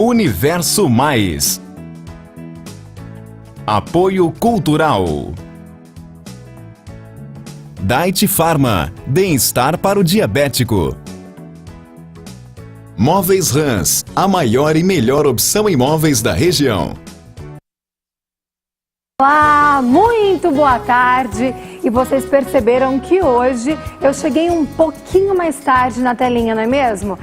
Universo Mais. Apoio Cultural. Diet Pharma, bem-estar para o diabético. Móveis Rans, a maior e melhor opção em móveis da região. Olá, muito boa tarde! E vocês perceberam que hoje eu cheguei um pouquinho mais tarde na telinha, não é mesmo?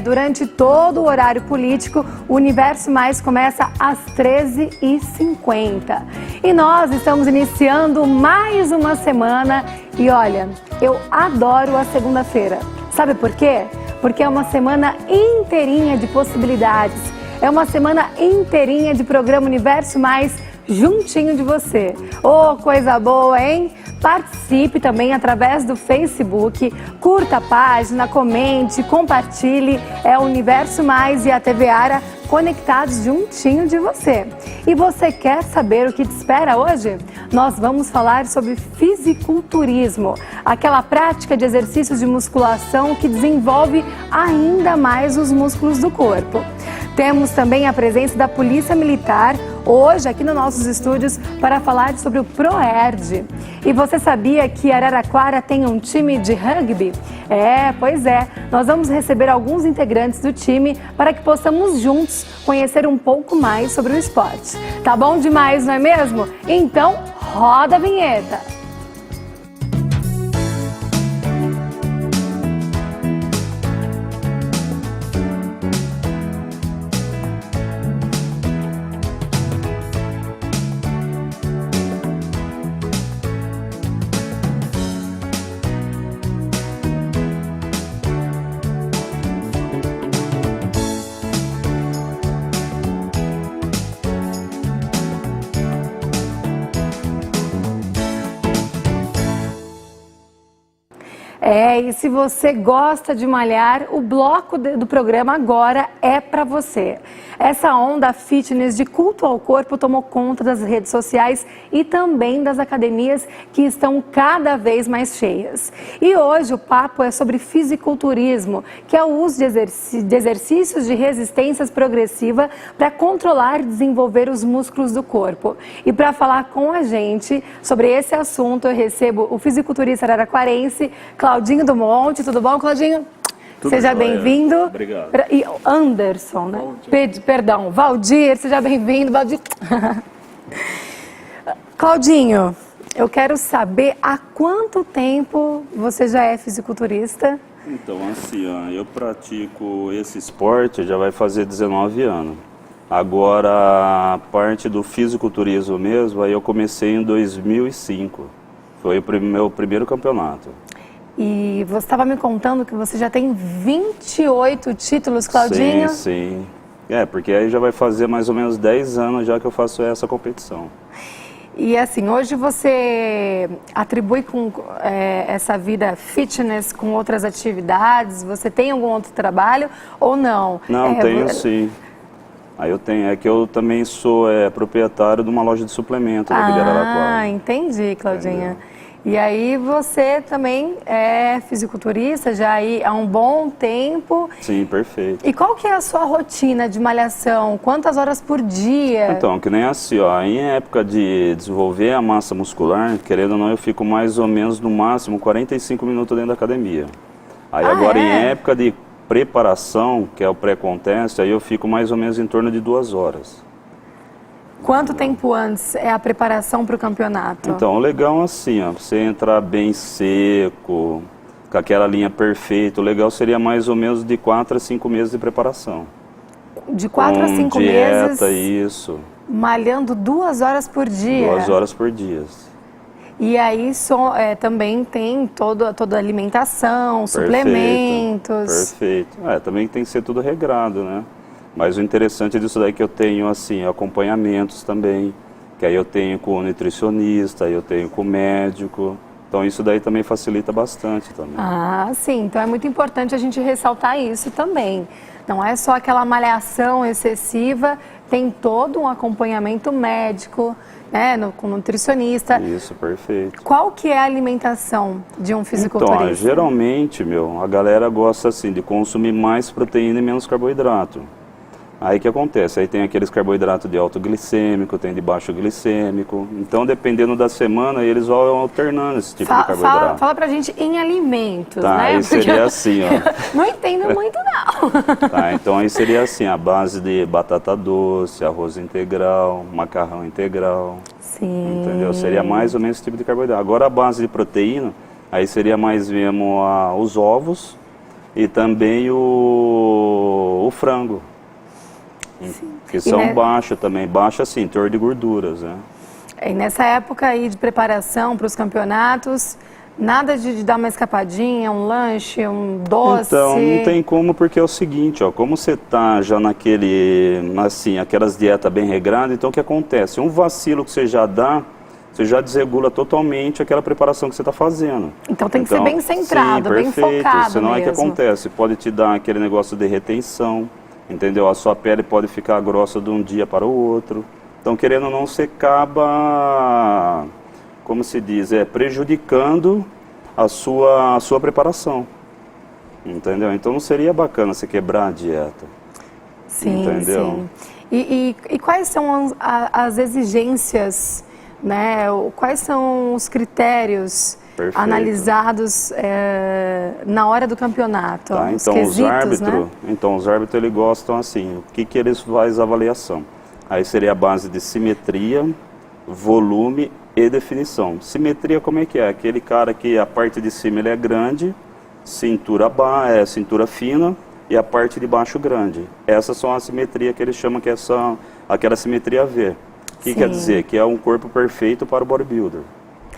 Durante todo o horário político, o Universo Mais começa às 13h50. E nós estamos iniciando mais uma semana e olha, eu adoro a segunda-feira. Sabe por quê? Porque é uma semana inteirinha de possibilidades. É uma semana inteirinha de programa Universo Mais juntinho de você. Oh, coisa boa, hein? Participe também através do Facebook, curta a página, comente, compartilhe. É o Universo Mais e a TV Ara conectados juntinho de você. E você quer saber o que te espera hoje? Nós vamos falar sobre fisiculturismo, aquela prática de exercícios de musculação que desenvolve ainda mais os músculos do corpo. Temos também a presença da Polícia Militar hoje aqui nos nossos estúdios para falar sobre o ProErd. E você sabia que Araraquara tem um time de rugby? Pois é. Nós vamos receber alguns integrantes do time para que possamos juntos conhecer um pouco mais sobre o esporte. Tá bom demais, não é mesmo? Então, roda a vinheta! E se você gosta de malhar, o bloco do programa agora é para você. Essa onda fitness de culto ao corpo tomou conta das redes sociais e também das academias que estão cada vez mais cheias. E hoje o papo é sobre fisiculturismo, que é o uso de exercícios de resistência progressiva para controlar e desenvolver os músculos do corpo. E para falar com a gente sobre esse assunto, eu recebo o fisiculturista araraquarense, Claudinho do Monte. Tudo bom, Claudinho? Seja bem-vindo. Obrigado. E Anderson, né? Perdão, Valdir, seja bem-vindo, Valdir. Claudinho, eu quero saber há quanto tempo você já é fisiculturista? Então, assim, eu pratico esse esporte já vai fazer 19 anos. Agora, a parte do fisiculturismo mesmo, aí eu comecei em 2005. Foi o meu primeiro campeonato. E você estava me contando que você já tem 28 títulos, Claudinho? Sim. Porque aí já vai fazer mais ou menos 10 anos já que eu faço essa competição. E assim, hoje você atribui com essa vida fitness com outras atividades? Você tem algum outro trabalho ou não? Não, tenho sim. Aí eu tenho, que eu também sou proprietário de uma loja de suplemento daqui de Araraquara. Entendi, Claudinha. E aí você também é fisiculturista já há um bom tempo. Sim, perfeito. E qual que é a sua rotina de malhação? Quantas horas por dia? Então, que nem assim, em época de desenvolver a massa muscular, querendo ou não, eu fico mais ou menos no máximo 45 minutos dentro da academia. Aí agora em época de preparação, que é o pré-contest, aí eu fico mais ou menos em torno de 2 horas. Quanto tempo antes é a preparação para o campeonato? Então, o legal é assim, você entrar bem seco, com aquela linha perfeita. O legal seria mais ou menos de 4 a 5 meses de preparação. De 4 a 5 meses? Dieta, isso. Malhando 2 horas por dia? 2 horas por dia. E aí também tem toda a alimentação, suplementos. Perfeito. Também tem que ser tudo regrado, né? Mas o interessante disso daí é que eu tenho, assim, acompanhamentos também, que aí eu tenho com o nutricionista, eu tenho com o médico, então isso daí também facilita bastante também. Sim, então é muito importante a gente ressaltar isso também. Não é só aquela malhação excessiva, tem todo um acompanhamento médico, né, com nutricionista. Isso, perfeito. Qual que é a alimentação de um fisiculturista? Então, geralmente, a galera gosta assim de consumir mais proteína e menos carboidrato. Aí o que acontece? Aí tem aqueles carboidratos de alto glicêmico, tem de baixo glicêmico. Então, dependendo da semana, eles vão alternando esse tipo de carboidrato. Fala pra gente em alimentos, Tá, né? aí seria assim, ó. Não entendo muito, não. Tá, então aí seria assim, a base de batata doce, arroz integral, macarrão integral. Sim. Entendeu? Seria mais ou menos esse tipo de carboidrato. Agora a base de proteína, aí seria mais mesmo os ovos e também o frango. Sim. Que são baixos também, baixo assim, teor de gorduras, né? E nessa época aí de preparação para os campeonatos, nada de dar uma escapadinha, um lanche, um doce? Então, não tem como, porque é o seguinte, ó, como você tá já naquele, assim, aquelas dietas bem regradas, então o que acontece? Um vacilo que você já dá, você já desregula totalmente aquela preparação que você está fazendo. Então tem que ser bem centrado, sim, bem perfeito, focado senão mesmo. é que acontece, pode te dar aquele negócio de retenção, entendeu? A sua pele pode ficar grossa de um dia para o outro. Então, querendo ou não, você acaba, como se diz, prejudicando a sua preparação. Entendeu? Então, não seria bacana você quebrar a dieta. Sim, entendeu? sim. E quais são as exigências, né? Quais são os critérios Perfeito. analisados na hora do campeonato? Tá, os então, quesitos, né? os árbitros eles gostam assim, o que eles fazem a avaliação? Aí seria a base de simetria, volume e definição. Simetria como é que é? Aquele cara que a parte de cima ele é grande, cintura fina e a parte de baixo grande. Essas são a simetria que eles chamam que é aquela simetria V. O que quer dizer? Que é um corpo perfeito para o bodybuilder.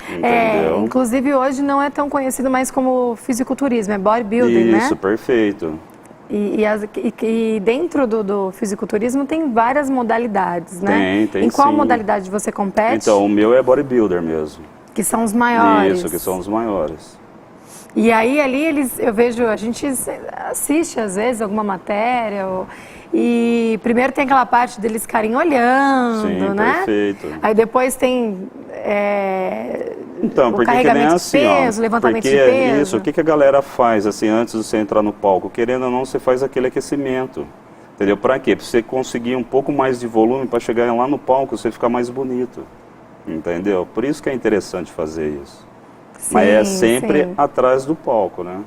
Entendeu? Inclusive hoje não é tão conhecido mais como fisiculturismo, é bodybuilding, né? Isso, perfeito. E dentro do fisiculturismo tem várias modalidades, né? Tem Em qual sim. modalidade você compete? Então, o meu é bodybuilder mesmo. Que são os maiores. Isso, que são os maiores. E aí ali eu vejo, a gente assiste às vezes alguma matéria, e primeiro tem aquela parte deles ficarem olhando, Sim, né? perfeito. Aí depois tem Então, o porque carregamento que nem de assim, peso, ó, levantamento porque de peso. isso, o que a galera faz assim antes de você entrar no palco? Querendo ou não, você faz aquele aquecimento. Entendeu? Para quê? Para você conseguir um pouco mais de volume para chegar lá no palco, você ficar mais bonito. Entendeu? Por isso que é interessante fazer isso. Sim, Mas é sempre sim. atrás do palco, né?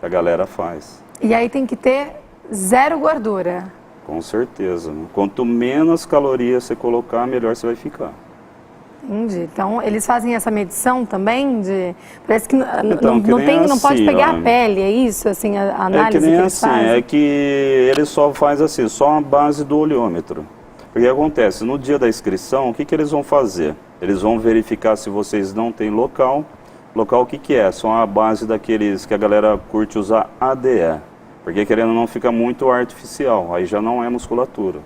Que a galera faz. E aí tem que ter zero gordura. Com certeza. Né? Quanto menos calorias você colocar, melhor você vai ficar. Entendi. Então, eles fazem essa medição também de... Parece que Então, não pode assim, pegar ó, a pele, é isso? Assim, a análise é que nem que eles assim, fazem? é que eles só fazem assim, só a base do olhômetro. Porque acontece, no dia da inscrição, o que eles vão fazer? Eles vão verificar se vocês não têm local. Local o que é? São a base daqueles que a galera curte usar ADE. Porque querendo não fica muito artificial, aí já não é musculatura.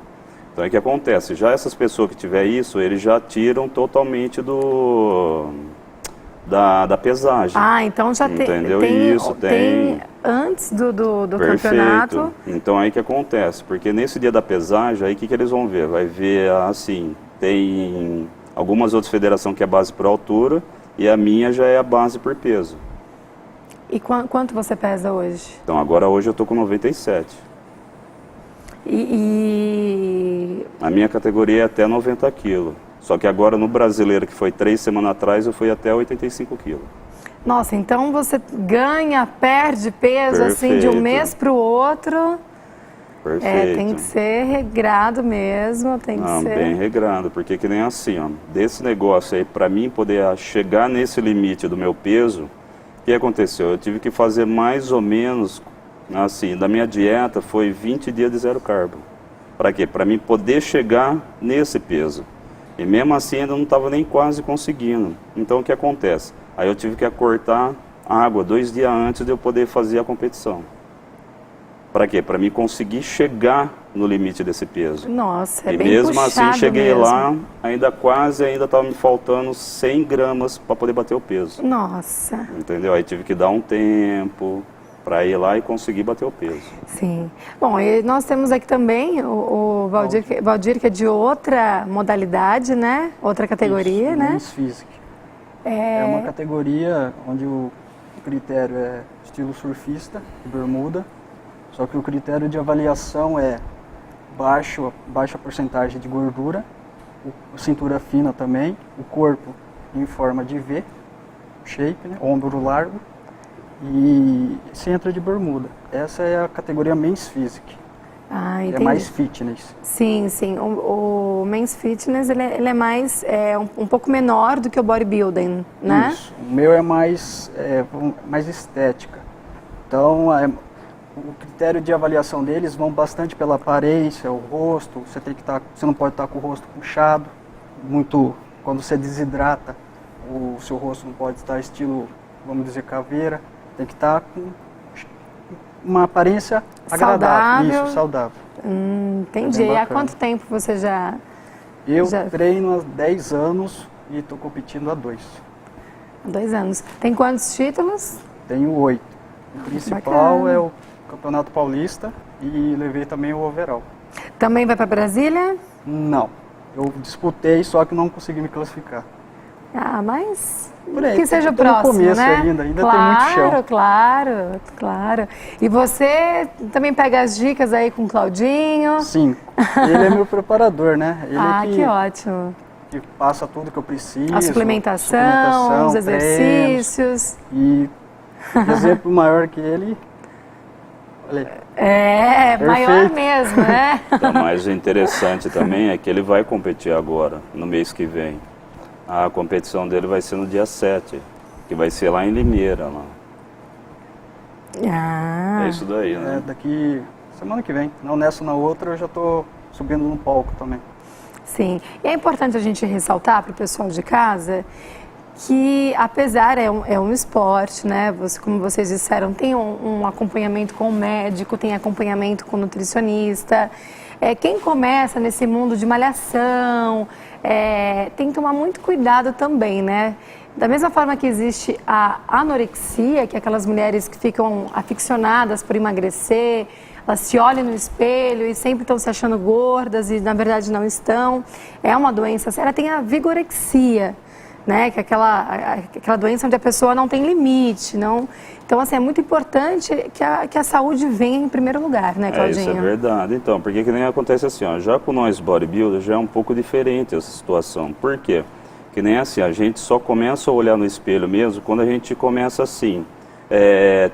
Então é que acontece, já essas pessoas que tiver isso, eles já tiram totalmente da pesagem. Ah, então já Entendeu? tem Isso, tem antes do Perfeito. campeonato. Então aí que acontece, porque nesse dia da pesagem, aí o que eles vão ver? Vai ver assim, tem algumas outras federações que é base por altura e a minha já é a base por peso. E quanto você pesa hoje? Então agora hoje eu tô com 97. A minha categoria é até 90 quilos. Só que agora no brasileiro, que foi 3 semanas atrás, eu fui até 85 quilos. Nossa, então você ganha, perde peso assim de um Perfeito. mês para o outro. Perfeito. Tem que ser regrado mesmo, tem que Não, ser... bem regrado, porque que nem assim, ó, desse negócio aí, para mim poder chegar nesse limite do meu peso, o que aconteceu? Eu tive que fazer mais ou menos, assim, da minha dieta foi 20 dias de zero carbo. Para quê? Para mim poder chegar nesse peso. E mesmo assim ainda não estava nem quase conseguindo. Então o que acontece? Aí eu tive que cortar água 2 dias antes de eu poder fazer a competição. Para quê? Para mim conseguir chegar no limite desse peso. Nossa, é E bem mesmo assim puxado cheguei mesmo. lá, ainda estava me faltando 100 gramas para poder bater o peso. Nossa, Entendeu? Aí tive que dar um tempo para ir lá e conseguir bater o peso. sim. Bom, e nós temos aqui também o Valdir, que é de outra modalidade, né? Outra categoria, Isso, né? Men's Physique. É uma categoria onde o critério é estilo surfista, bermuda, só que o critério de avaliação é baixa porcentagem de gordura, cintura fina também, o corpo em forma de V, shape, né? Ombro largo, e se entra de bermuda. Essa é a categoria Men's Physique. Ah, É entendi. mais fitness. Sim, sim. O Men's Fitness, ele é mais, um pouco menor do que o bodybuilding, né? Isso. O meu é mais estética. Então, o critério de avaliação deles vão bastante pela aparência, o rosto. Você não pode estar com o rosto puxado, muito. Quando você desidrata, o seu rosto não pode estar estilo, vamos dizer, caveira. Tem que estar com uma aparência agradável. Saudável. Isso, saudável. Entendi. É bem E há bacana. quanto tempo você já... Eu Já- treino há 10 anos e estou competindo há 2. Há 2 anos. Tem quantos títulos? Tenho 8. O principal Bacana. é o Campeonato Paulista e levei também o overall. Também vai para Brasília? Não, eu disputei, só que não consegui me classificar. Ah, mas Por aí, que seja o tô no próximo, começo né? ainda tem muito Claro, chão. claro. E você também pega as dicas aí com o Claudinho? Sim, ele é meu preparador, né? Ele Ah, é que ótimo. que passa tudo que eu preciso. A suplementação, os treinos, exercícios. e exemplo maior que ele, olha aí. É, maior Perfeito. mesmo, né? Então, mas o interessante também é que ele vai competir agora, no mês que vem. A competição dele vai ser no dia 7, que vai ser lá em Limeira. Lá. Ah, É isso daí, né? Daqui semana que vem. Não nessa ou na outra, eu já estou subindo no palco também. sim. E é importante a gente ressaltar para o pessoal de casa que, apesar, é um esporte, né? Como vocês disseram, tem um acompanhamento com o médico, tem acompanhamento com o nutricionista. Quem começa nesse mundo de malhação, tem que tomar muito cuidado também, né? Da mesma forma que existe a anorexia, que é aquelas mulheres que ficam aficionadas por emagrecer, elas se olham no espelho e sempre estão se achando gordas e na verdade não estão. É uma doença séria. Tem a vigorexia, né? Que é aquela doença onde a pessoa não tem limite. Não... Então, assim, é muito importante que a saúde venha em primeiro lugar, né, Claudinho? Isso é verdade. Então, porque que nem acontece assim, ó, já com nós bodybuilders já é um pouco diferente essa situação. Por quê? Que nem assim, a gente só começa a olhar no espelho mesmo quando a gente começa assim,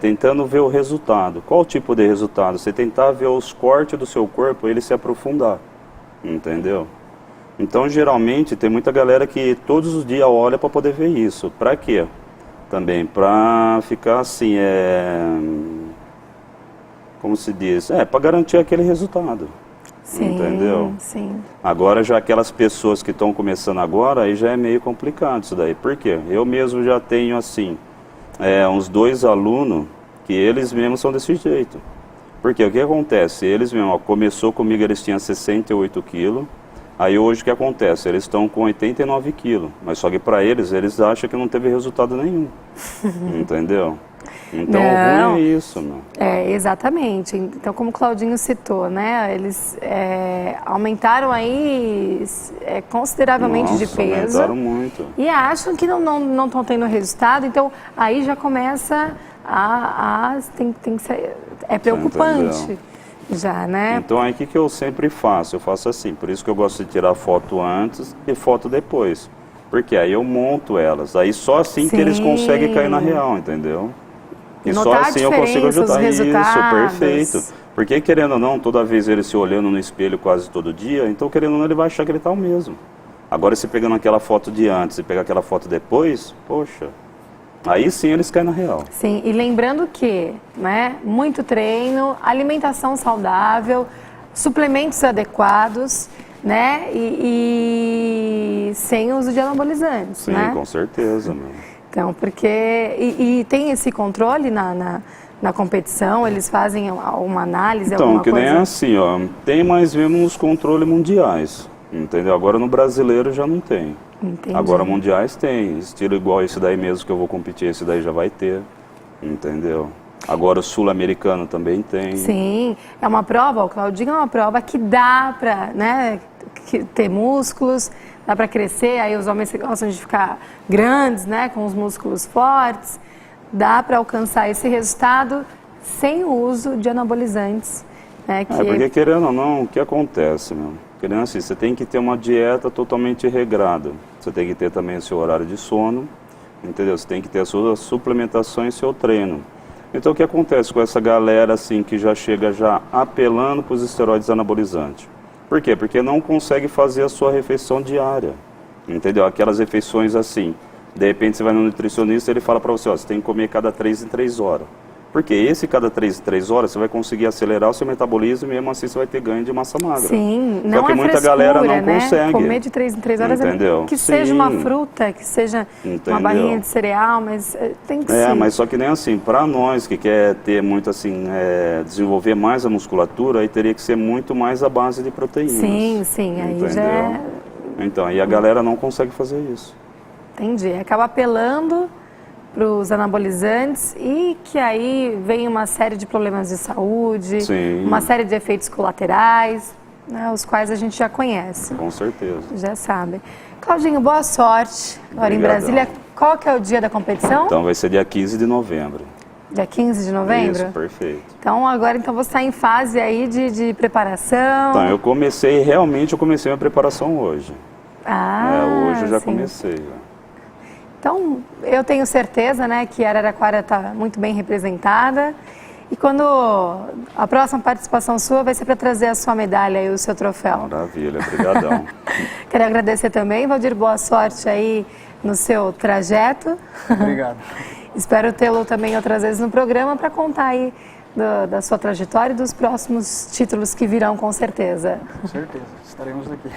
tentando ver o resultado. Qual tipo de resultado? Você tentar ver os cortes do seu corpo, ele se aprofundar, entendeu? Então, geralmente, tem muita galera que todos os dias olha para poder ver isso. Para quê? Também para ficar assim, como se diz? Para garantir aquele resultado. Sim, entendeu? sim. Agora, já aquelas pessoas que estão começando agora, aí já é meio complicado isso daí. Por quê? Eu mesmo já tenho, assim, uns 2 alunos que eles mesmos são desse jeito. Porque o que acontece? Eles mesmos, começou comigo, eles tinham 68 quilos. Aí hoje o que acontece? Eles estão com 89 quilos, mas só que para eles acham que não teve resultado nenhum, entendeu? Então o ruim é isso, meu. Exatamente. Então, como o Claudinho citou, né, eles aumentaram aí consideravelmente de Nossa, peso. aumentaram muito. E acham que não estão tendo resultado, então aí já começa tem que ser, preocupante. Entendeu? Já, né? Então aí o que eu sempre faço? Eu faço assim, por isso que eu gosto de tirar foto antes e foto depois. Porque aí eu monto elas, aí só assim que eles Sim. conseguem cair na real, entendeu? E só Notar a assim eu consigo diferença, os ajudar isso, resultados. perfeito. Porque querendo ou não, toda vez ele se olhando no espelho quase todo dia, então querendo ou não ele vai achar que ele tá o mesmo. Agora se pegando aquela foto de antes e pegar aquela foto depois, poxa, aí sim eles caem na real. Sim, e lembrando que, né, muito treino, alimentação saudável, suplementos adequados, né, e sem uso de anabolizantes, Sim, né? com certeza, meu. Então, porque... E tem esse controle na competição? Eles fazem uma análise, Então, alguma que nem coisa? é assim, ó, tem mais mesmo os controles mundiais, entendeu? Agora no brasileiro já não tem. Entendi. Agora mundiais tem, estilo igual esse daí mesmo que eu vou competir, esse daí já vai ter, entendeu? Agora o sul-americano também tem. Sim, é uma prova, o Claudinho é uma prova que dá para, né, ter músculos, dá para crescer, aí os homens gostam de ficar grandes, né, com os músculos fortes, dá para alcançar esse resultado sem o uso de anabolizantes. né? Que... Porque querendo ou não, o que acontece, meu? Querendo assim, você tem que ter uma dieta totalmente regrada. Você tem que ter também o seu horário de sono, entendeu? Você tem que ter a sua suplementação e seu treino. Então o que acontece com essa galera assim que já chega já apelando para os esteroides anabolizantes? Por quê? Porque não consegue fazer a sua refeição diária, entendeu? Aquelas refeições assim, de repente você vai no nutricionista e ele fala para você, ó, você tem que comer cada 3 em 3 horas. Porque esse cada 3 em 3 horas você vai conseguir acelerar o seu metabolismo e mesmo assim você vai ter ganho de massa magra. Sim, não só que é muita frescura, galera não né? consegue. Comer de 3 em 3 horas, entendeu? Que Sim. seja uma fruta, que seja Entendeu? uma balinha de cereal, mas tem que ser. Mas só que nem assim, para nós que quer ter muito assim, desenvolver mais a musculatura, aí teria que ser muito mais a base de proteínas. Sim, aí entendeu? já é... Então, aí a galera não consegue fazer isso. Entendi, acaba apelando para os anabolizantes e que aí vem uma série de problemas de saúde, Sim. uma série de efeitos colaterais, né, os quais a gente já conhece, Com certeza. já sabe. Claudinho, boa sorte agora em Obrigadão. Brasília. Qual que é o dia da competição? Então vai ser dia 15 de novembro. Dia 15 de novembro? Isso, perfeito. Então agora você está em fase aí de preparação. Então, eu comecei minha preparação hoje. Hoje eu já sim. comecei. Já. Então, eu tenho certeza, né, que a Araraquara está muito bem representada. E quando a próxima participação sua vai ser para trazer a sua medalha e o seu troféu. Maravilha, obrigadão. Quero agradecer também, Valdir, boa sorte aí no seu trajeto. Obrigado. Espero tê-lo também outras vezes no programa para contar aí da sua trajetória e dos próximos títulos que virão com certeza. Com certeza, estaremos aqui.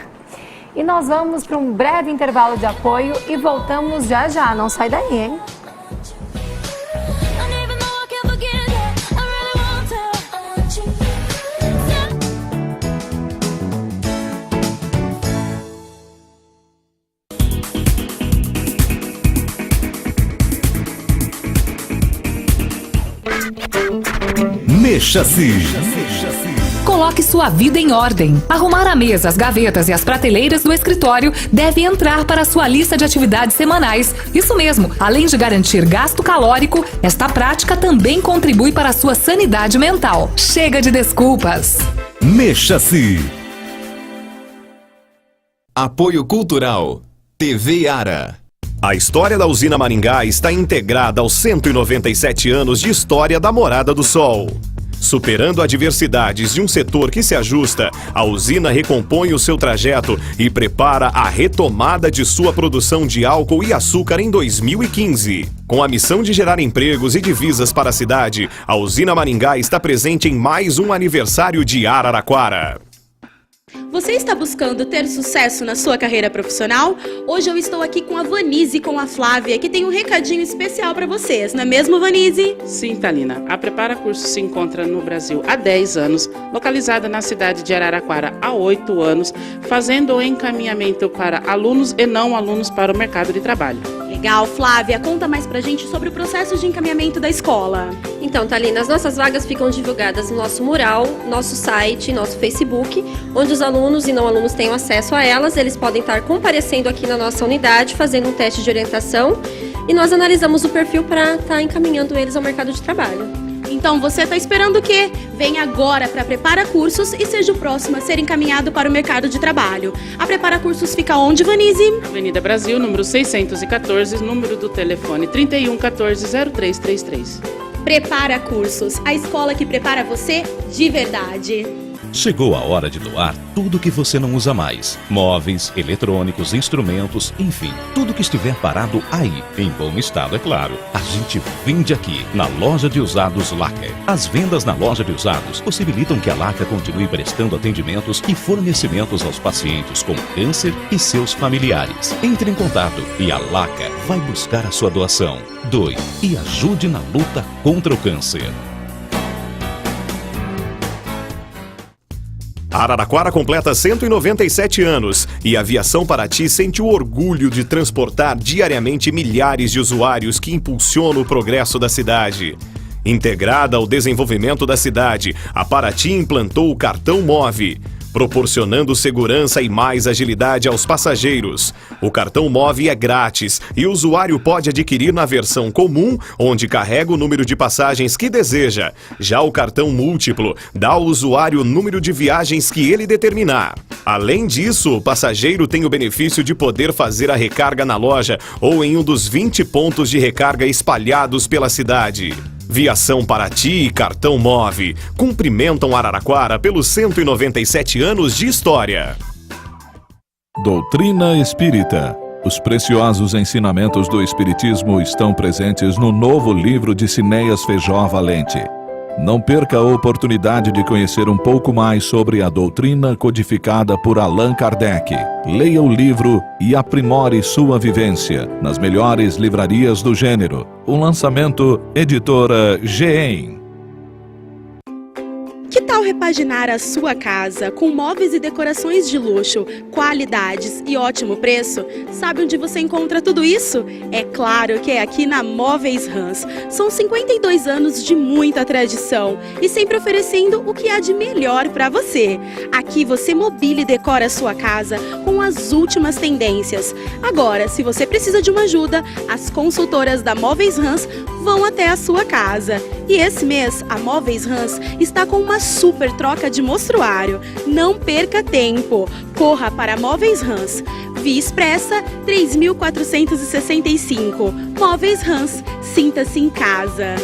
E nós vamos para um breve intervalo de apoio e voltamos já já. Não sai daí, hein? Mexa-se. Coloque sua vida em ordem. Arrumar a mesa, as gavetas e as prateleiras do escritório deve entrar para a sua lista de atividades semanais. Isso mesmo, além de garantir gasto calórico, esta prática também contribui para a sua sanidade mental. Chega de desculpas. Mexa-se. Apoio Cultural. TV Ara. A história da usina Maringá está integrada aos 197 anos de história da Morada do Sol. Superando adversidades de um setor que se ajusta, a usina recompõe o seu trajeto e prepara a retomada de sua produção de álcool e açúcar em 2015. Com a missão de gerar empregos e divisas para a cidade, a usina Maringá está presente em mais um aniversário de Araraquara. Você está buscando ter sucesso na sua carreira profissional? Hoje eu estou aqui com a Vanise e com a Flávia, que tem um recadinho especial para vocês, não é mesmo, Vanise? Sim, Thalina. A Prepara Cursos se encontra no Brasil há 10 anos, localizada na cidade de Araraquara há 8 anos, fazendo o encaminhamento para alunos e não alunos para o mercado de trabalho. Legal, Flávia, conta mais pra gente sobre o processo de encaminhamento da escola. Então, Thalina, as nossas vagas ficam divulgadas no nosso mural, nosso site, nosso Facebook, onde os alunos e não alunos têm acesso a elas. Eles podem estar comparecendo aqui na nossa unidade, fazendo um teste de orientação e nós analisamos o perfil para estar encaminhando eles ao mercado de trabalho. Então você está esperando o quê? Venha agora para Prepara Cursos e seja o próximo a ser encaminhado para o mercado de trabalho. A Prepara Cursos fica onde, Vanise? Avenida Brasil, número 614, número do telefone 3114-0333. Prepara Cursos, a escola que prepara você de verdade. Chegou a hora de doar tudo que você não usa mais. Móveis, eletrônicos, instrumentos, enfim, tudo que estiver parado aí, em bom estado, é claro. A gente vende aqui, na loja de usados Laca. As vendas na loja de usados possibilitam que a Laca continue prestando atendimentos e fornecimentos aos pacientes com câncer e seus familiares. Entre em contato e a Laca vai buscar a sua doação. Doe e ajude na luta contra o câncer. Araraquara completa 197 anos e a Aviação Paraty sente o orgulho de transportar diariamente milhares de usuários que impulsionam o progresso da cidade. Integrada ao desenvolvimento da cidade, a Paraty implantou o cartão Move. proporcionando segurança e mais agilidade aos passageiros. O cartão Move é grátis e o usuário pode adquirir na versão comum, onde carrega o número de passagens que deseja. Já o cartão múltiplo dá ao usuário o número de viagens que ele determinar. Além disso, o passageiro tem o benefício de poder fazer a recarga na loja ou em um dos 20 pontos de recarga espalhados pela cidade. Viação Paraty e Cartão Move cumprimentam Araraquara pelos 197 anos de história. Doutrina Espírita. Os preciosos ensinamentos do Espiritismo estão presentes no novo livro de Cinéas Feijó Valente. Não perca a oportunidade de conhecer um pouco mais sobre a doutrina codificada por Allan Kardec. Leia o livro e aprimore sua vivência nas melhores livrarias do gênero. Um lançamento Editora GEM. Que tal repaginar a sua casa com móveis e decorações de luxo, qualidades e ótimo preço? Sabe onde você encontra tudo isso? É claro que é aqui na Móveis Hans. São 52 anos de muita tradição e sempre oferecendo o que há de melhor para você. Aqui você mobília e decora a sua casa com as últimas tendências. Agora, se você precisa de uma ajuda, as consultoras da Móveis Hans vão até a sua casa. E esse mês, a Móveis Hans está com uma super troca de mostruário. Não perca tempo. Corra para Móveis Hans. Via Expressa 3465. Móveis Hans. Sinta-se em casa.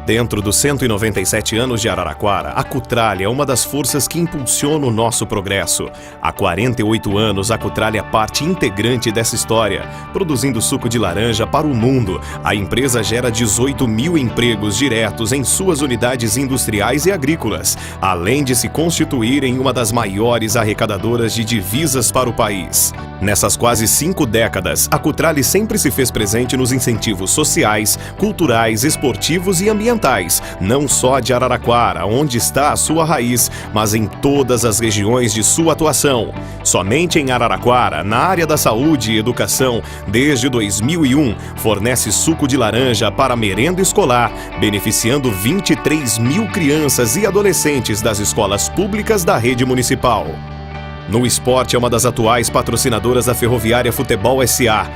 Dentro dos 197 anos de Araraquara, a Cutralha é uma das forças que impulsiona o nosso progresso. Há 48 anos, a Cutralha é parte integrante dessa história. Produzindo suco de laranja para o mundo, a empresa gera 18 mil empregos diretos em suas unidades industriais e agrícolas, além de se constituir em uma das maiores arrecadadoras de divisas para o país. Nessas quase 5 décadas, a Cutralha sempre se fez presente nos incentivos sociais, culturais, esportivos e ambientais, não só de Araraquara, onde está a sua raiz, mas em todas as regiões de sua atuação. Somente em Araraquara, na área da saúde e educação, desde 2001, fornece suco de laranja para merenda escolar, beneficiando 23 mil crianças e adolescentes das escolas públicas da rede municipal. No esporte, é uma das atuais patrocinadoras da Ferroviária Futebol S.A.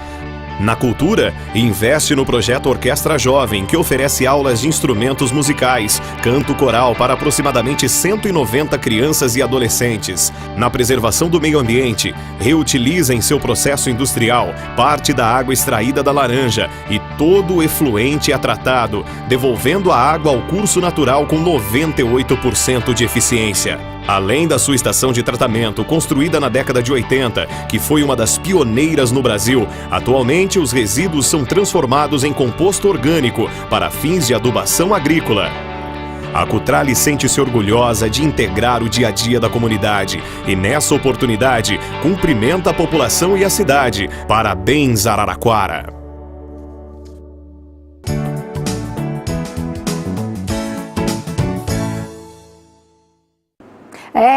Na cultura, investe no projeto Orquestra Jovem, que oferece aulas de instrumentos musicais, canto coral para aproximadamente 190 crianças e adolescentes. Na preservação do meio ambiente, reutiliza em seu processo industrial parte da água extraída da laranja e todo o efluente é tratado, devolvendo a água ao curso natural com 98% de eficiência. Além da sua estação de tratamento, construída na década de 80, que foi uma das pioneiras no Brasil, atualmente os resíduos são transformados em composto orgânico para fins de adubação agrícola. A Cutralha sente-se orgulhosa de integrar o dia a dia da comunidade e, nessa oportunidade, cumprimenta a população e a cidade. Parabéns, Araraquara!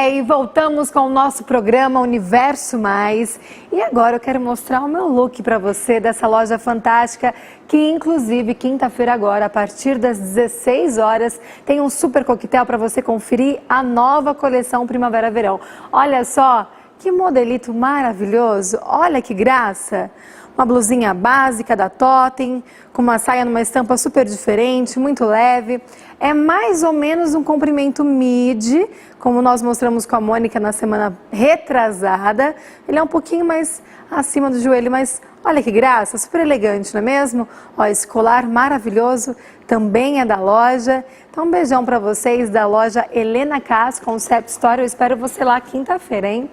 E voltamos com o nosso programa Universo Mais. E agora eu quero mostrar o meu look para você dessa loja fantástica, que inclusive quinta-feira agora, a partir das 16 horas, tem um super coquetel para você conferir a nova coleção Primavera-Verão. Olha só, que modelito maravilhoso, olha que graça! Uma blusinha básica da Totem, com uma saia numa estampa super diferente, muito leve. É mais ou menos um comprimento midi, como nós mostramos com a Mônica na semana retrasada. Ele é um pouquinho mais acima do joelho, mas olha que graça, super elegante, não é mesmo? Ó, esse colar maravilhoso também é da loja. Então um beijão para vocês da loja Helena Cass, Concept Store. Eu espero você lá quinta-feira, hein?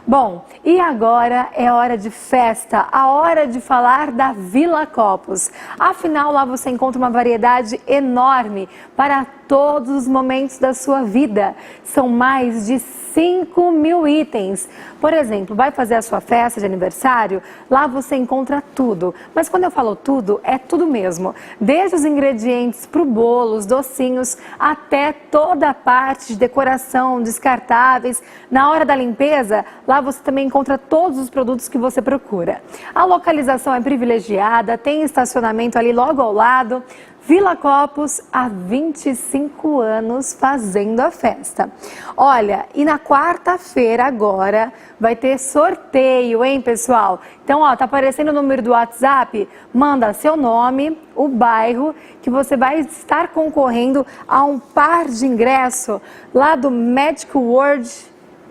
Bom, e agora é hora de festa, a hora de falar da Vila Copos. Afinal, lá você encontra uma variedade enorme para todos os momentos da sua vida. São mais de 5.000 itens. Por exemplo, vai fazer a sua festa de aniversário? Lá você encontra tudo. Mas quando eu falo tudo, é tudo mesmo. Desde os ingredientes para o bolo, os docinhos, até toda a parte de decoração, descartáveis. Na hora da limpeza, lá você também encontra todos os produtos que você procura. A localização é privilegiada, tem estacionamento ali logo ao lado. Vila Copos, há 25 anos fazendo a festa. Olha, e na quarta-feira agora vai ter sorteio, hein, pessoal? Então, ó, tá aparecendo o número do WhatsApp, manda seu nome, o bairro, que você vai estar concorrendo a um par de ingresso lá do Magic World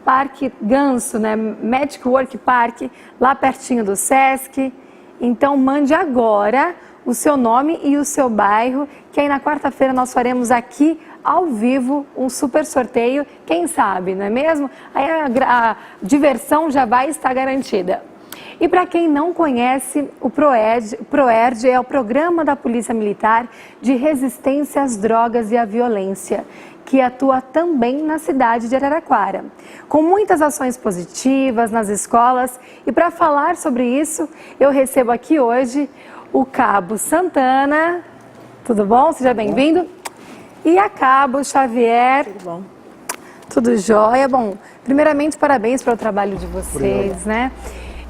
Parque Ganso, né? Magic World Park, lá pertinho do Sesc. Então, mande agora o seu nome e o seu bairro, que aí na quarta-feira nós faremos aqui ao vivo um super sorteio, quem sabe, não é mesmo? Aí a diversão já vai estar garantida. E para quem não conhece, o PROERD é o Programa da Polícia Militar de Resistência às Drogas e à Violência, que atua também na cidade de Araraquara, com muitas ações positivas nas escolas. E para falar sobre isso, eu recebo aqui hoje o Cabo Santana. Tudo bom? Seja bem-vindo. E a Cabo Xavier. Tudo bom? Tudo jóia. Bom, primeiramente, parabéns pelo trabalho de vocês, Obrigado. Né?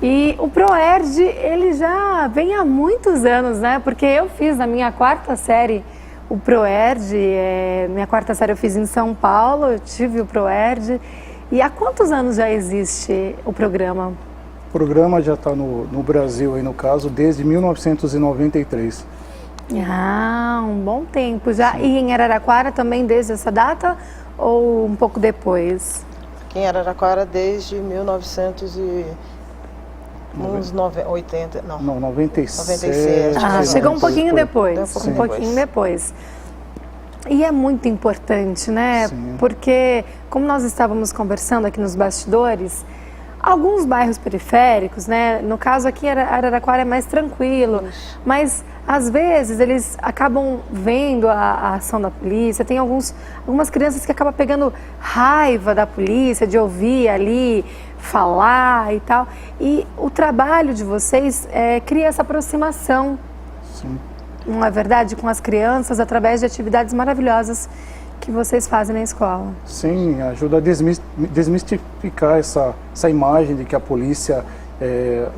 E o PROERD, ele já vem há muitos anos, né? Porque eu fiz na minha quarta série o PROERD, minha quarta série eu fiz em São Paulo, eu tive o PROERD. E há quantos anos já existe o programa? O programa já está no Brasil, aí no caso, desde 1993. Ah, um bom tempo já. Sim. E em Araraquara também desde essa data ou um pouco depois? Aqui em Araraquara desde 1980, não. Não, 97. Ah, chegou um pouquinho depois. Um pouquinho depois. E é muito importante, né? Sim. Porque, como nós estávamos conversando aqui nos bastidores, alguns bairros periféricos, né? No caso aqui, Araraquara é mais tranquilo, mas às vezes eles acabam vendo a ação da polícia. Tem algumas crianças que acabam pegando raiva da polícia, de ouvir ali falar e tal. E o trabalho de vocês cria essa aproximação, Sim. não é verdade, com as crianças através de atividades maravilhosas que vocês fazem na escola. Sim, ajuda a desmistificar essa imagem de que a polícia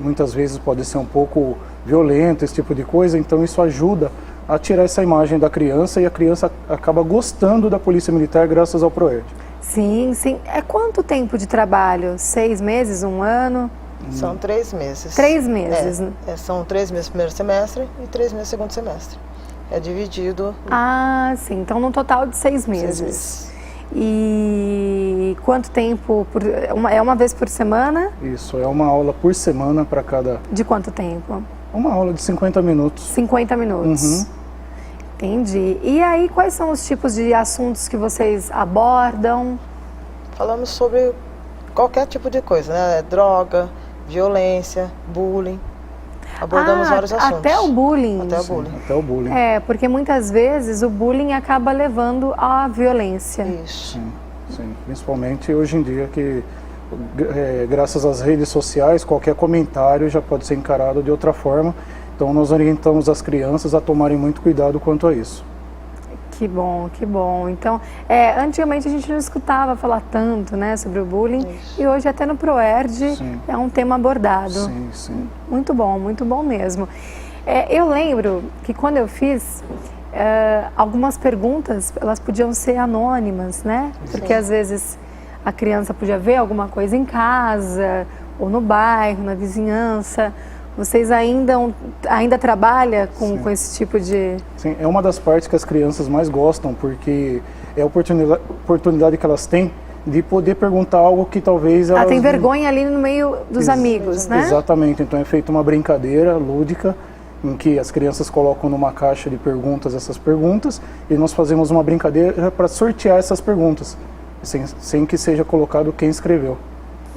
muitas vezes pode ser um pouco violenta, esse tipo de coisa. Então isso ajuda a tirar essa imagem da criança e a criança acaba gostando da Polícia Militar graças ao PROERD. Sim, sim. É quanto tempo de trabalho? 6 meses, 1 ano? São 3 meses. 3 meses? São 3 meses primeiro semestre e 3 meses segundo semestre. É dividido. Ah, sim. Então, num total de 6 meses. 6 meses. E quanto tempo? É uma vez por semana? Isso, é uma aula por semana para cada... De quanto tempo? Uma aula de 50 minutos. 50 minutos. Uhum. Entendi. E aí, quais são os tipos de assuntos que vocês abordam? Falamos sobre qualquer tipo de coisa, né? Droga, violência, bullying. Abordamos vários assuntos. Até o bullying. Até o bullying. Até o bullying. Porque muitas vezes o bullying acaba levando à violência. Isso. Sim, sim. Principalmente hoje em dia que, graças às redes sociais, qualquer comentário já pode ser encarado de outra forma. Então nós orientamos as crianças a tomarem muito cuidado quanto a isso. Que bom, que bom. Então, antigamente a gente não escutava falar tanto, né, sobre o bullying. Isso. E hoje até no PROERD é um tema abordado. Sim, sim. Muito bom mesmo. Eu lembro que quando eu fiz, algumas perguntas, elas podiam ser anônimas, né? Porque às vezes a criança podia ver alguma coisa em casa, ou no bairro, na vizinhança. Vocês ainda trabalham com esse tipo de... Sim, é uma das partes que as crianças mais gostam, porque é a oportunidade que elas têm de poder perguntar algo que talvez elas... tem vergonha ali no meio dos amigos, né? Exatamente, então é feita uma brincadeira lúdica, em que as crianças colocam numa caixa de perguntas essas perguntas, e nós fazemos uma brincadeira para sortear essas perguntas, sem que seja colocado quem escreveu.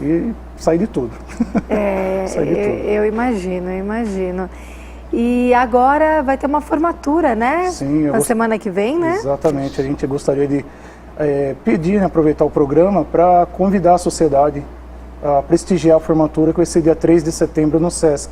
E sai de tudo. Sai de tudo. Eu imagino. E agora vai ter uma formatura, né? Sim, na semana que vem, né? Exatamente, a gente gostaria de pedir, aproveitar o programa para convidar a sociedade a prestigiar a formatura, que vai ser dia 3 de setembro no SESC.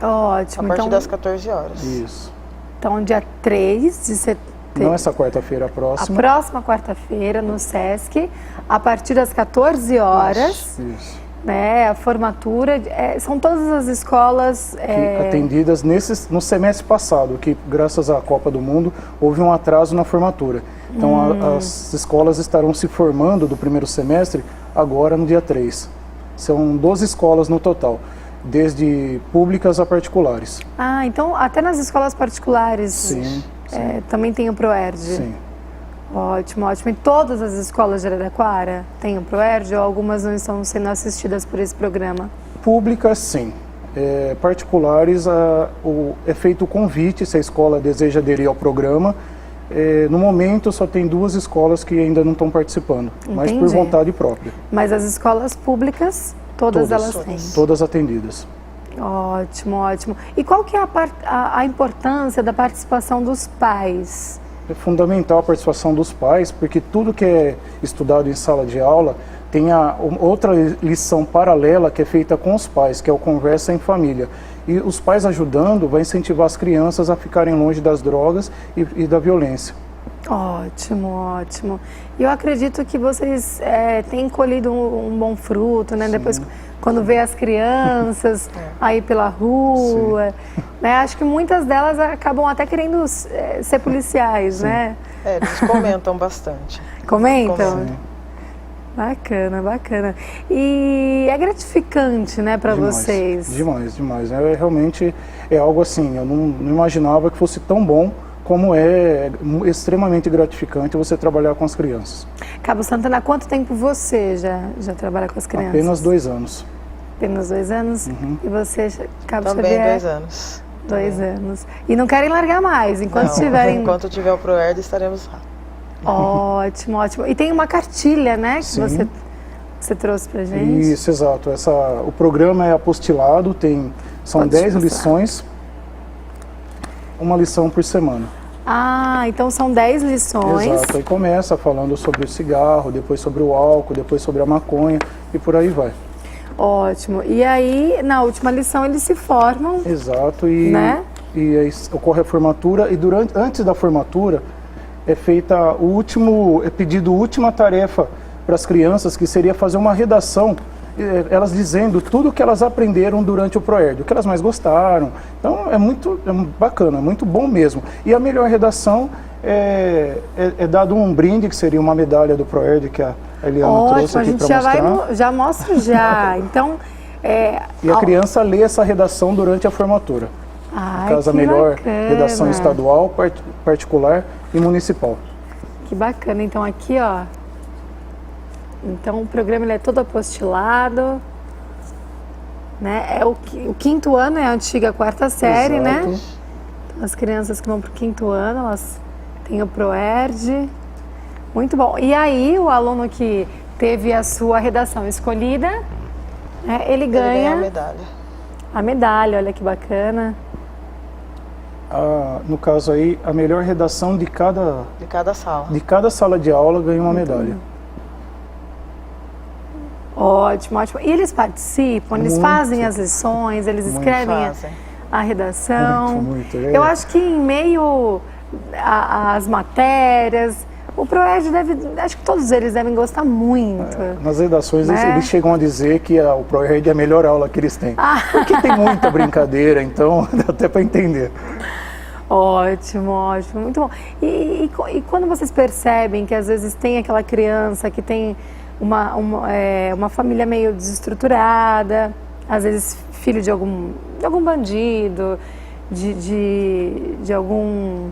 Ótimo. A partir das 14 horas. Isso. Então, dia 3 de setembro. Não essa quarta-feira, a próxima. A próxima quarta-feira no SESC, a partir das 14 horas. Isso. Né, a formatura, são todas as escolas atendidas no semestre passado, que graças à Copa do Mundo houve um atraso na formatura. Então as escolas estarão se formando do primeiro semestre agora no dia 3. São 12 escolas no total, desde públicas a particulares. Ah, então até nas escolas particulares sim. Também tem o ProERD? Sim. Ótimo, ótimo. E todas as escolas de Araraquara têm o ProERD ou algumas não estão sendo assistidas por esse programa? Públicas, sim. Particulares, é feito o convite, se a escola deseja aderir ao programa. No momento, só tem 2 escolas que ainda não estão participando, mas por vontade própria. Mas as escolas públicas, todas elas têm? Todas atendidas. Ótimo, ótimo. E qual que é a importância da participação dos pais? É fundamental a participação dos pais, porque tudo que é estudado em sala de aula tem outra lição paralela que é feita com os pais, que é o Conversa em Família. E os pais ajudando vai incentivar as crianças a ficarem longe das drogas e da violência. Ótimo, ótimo. E eu acredito que vocês têm colhido um bom fruto, né? Sim. Depois, quando vê as crianças aí pela rua, né? Acho que muitas delas acabam até querendo ser policiais, né? Eles comentam bastante. Comentam? Bacana, bacana. E é gratificante, né, para vocês? Demais, demais. Realmente é algo assim, eu não imaginava que fosse tão bom como é extremamente gratificante você trabalhar com as crianças. Cabo Santana, há quanto tempo você já trabalha com as crianças? Apenas 2 anos. Apenas 2 anos? Uhum. E você, Cabo Também Xavier? 2 anos. 2 anos. E não querem largar mais, enquanto tiverem... Enquanto tiver o ProERD, estaremos lá. Ótimo, ótimo. E tem uma cartilha, né, que você trouxe pra gente? Isso, exato. O programa é apostilado, são 10 lições, uma lição por semana. Ah, então são 10 lições. Exato, aí começa falando sobre o cigarro, depois sobre o álcool, depois sobre a maconha e por aí vai. Ótimo. E aí, na última lição, eles se formam. Exato, né? E aí ocorre a formatura e antes da formatura é feita pedido a última tarefa para as crianças, que seria fazer uma redação, elas dizendo tudo que elas aprenderam durante o ProERD, o que elas mais gostaram. Então é muito bacana, muito bom mesmo. E a melhor redação é dado um brinde, que seria uma medalha do ProERD, que a Eliana trouxe aqui para mostrar. Já mostro já. Então, e a criança lê essa redação durante a formatura. No caso, a melhor redação estadual, particular e municipal. Que bacana. Então aqui, ó. Então o programa ele é todo apostilado, né? O 5º ano é a antiga 4ª série, né? Então, as crianças que vão para o 5º ano, elas têm o ProERD. Muito bom. E aí o aluno que teve a sua redação escolhida, né, ele ganha a medalha. A medalha, olha que bacana. No caso aí, a melhor redação de cada sala. De cada sala de aula ganha uma medalha. Ótimo, ótimo. E eles participam, eles fazem as lições, eles escrevem a redação. Muito. Eu acho que em meio às matérias, o ProERD acho que todos eles devem gostar muito. Nas redações eles chegam a dizer que o ProERD é a melhor aula que eles têm. Porque tem muita brincadeira, então dá até para entender. Ótimo, ótimo, muito bom. E quando vocês percebem que às vezes tem aquela criança que tem uma família meio desestruturada, às vezes filho de algum bandido, de algum,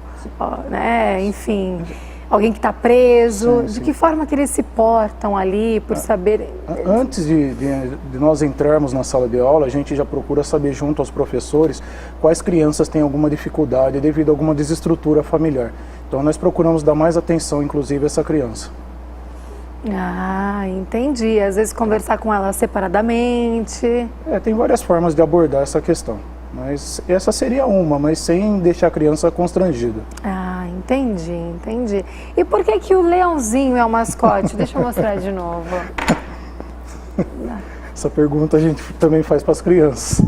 né, enfim, alguém que está preso, de que forma que eles se portam ali, por saber... Antes de nós entrarmos na sala de aula, a gente já procura saber junto aos professores quais crianças têm alguma dificuldade devido a alguma desestrutura familiar. Então nós procuramos dar mais atenção, inclusive, a essa criança. Ah, entendi. Às vezes conversar com ela separadamente. Tem várias formas de abordar essa questão. Mas essa seria uma, mas sem deixar a criança constrangida. Ah, entendi. E por que que o leãozinho é o mascote? Deixa eu mostrar de novo. Essa pergunta a gente também faz para as crianças.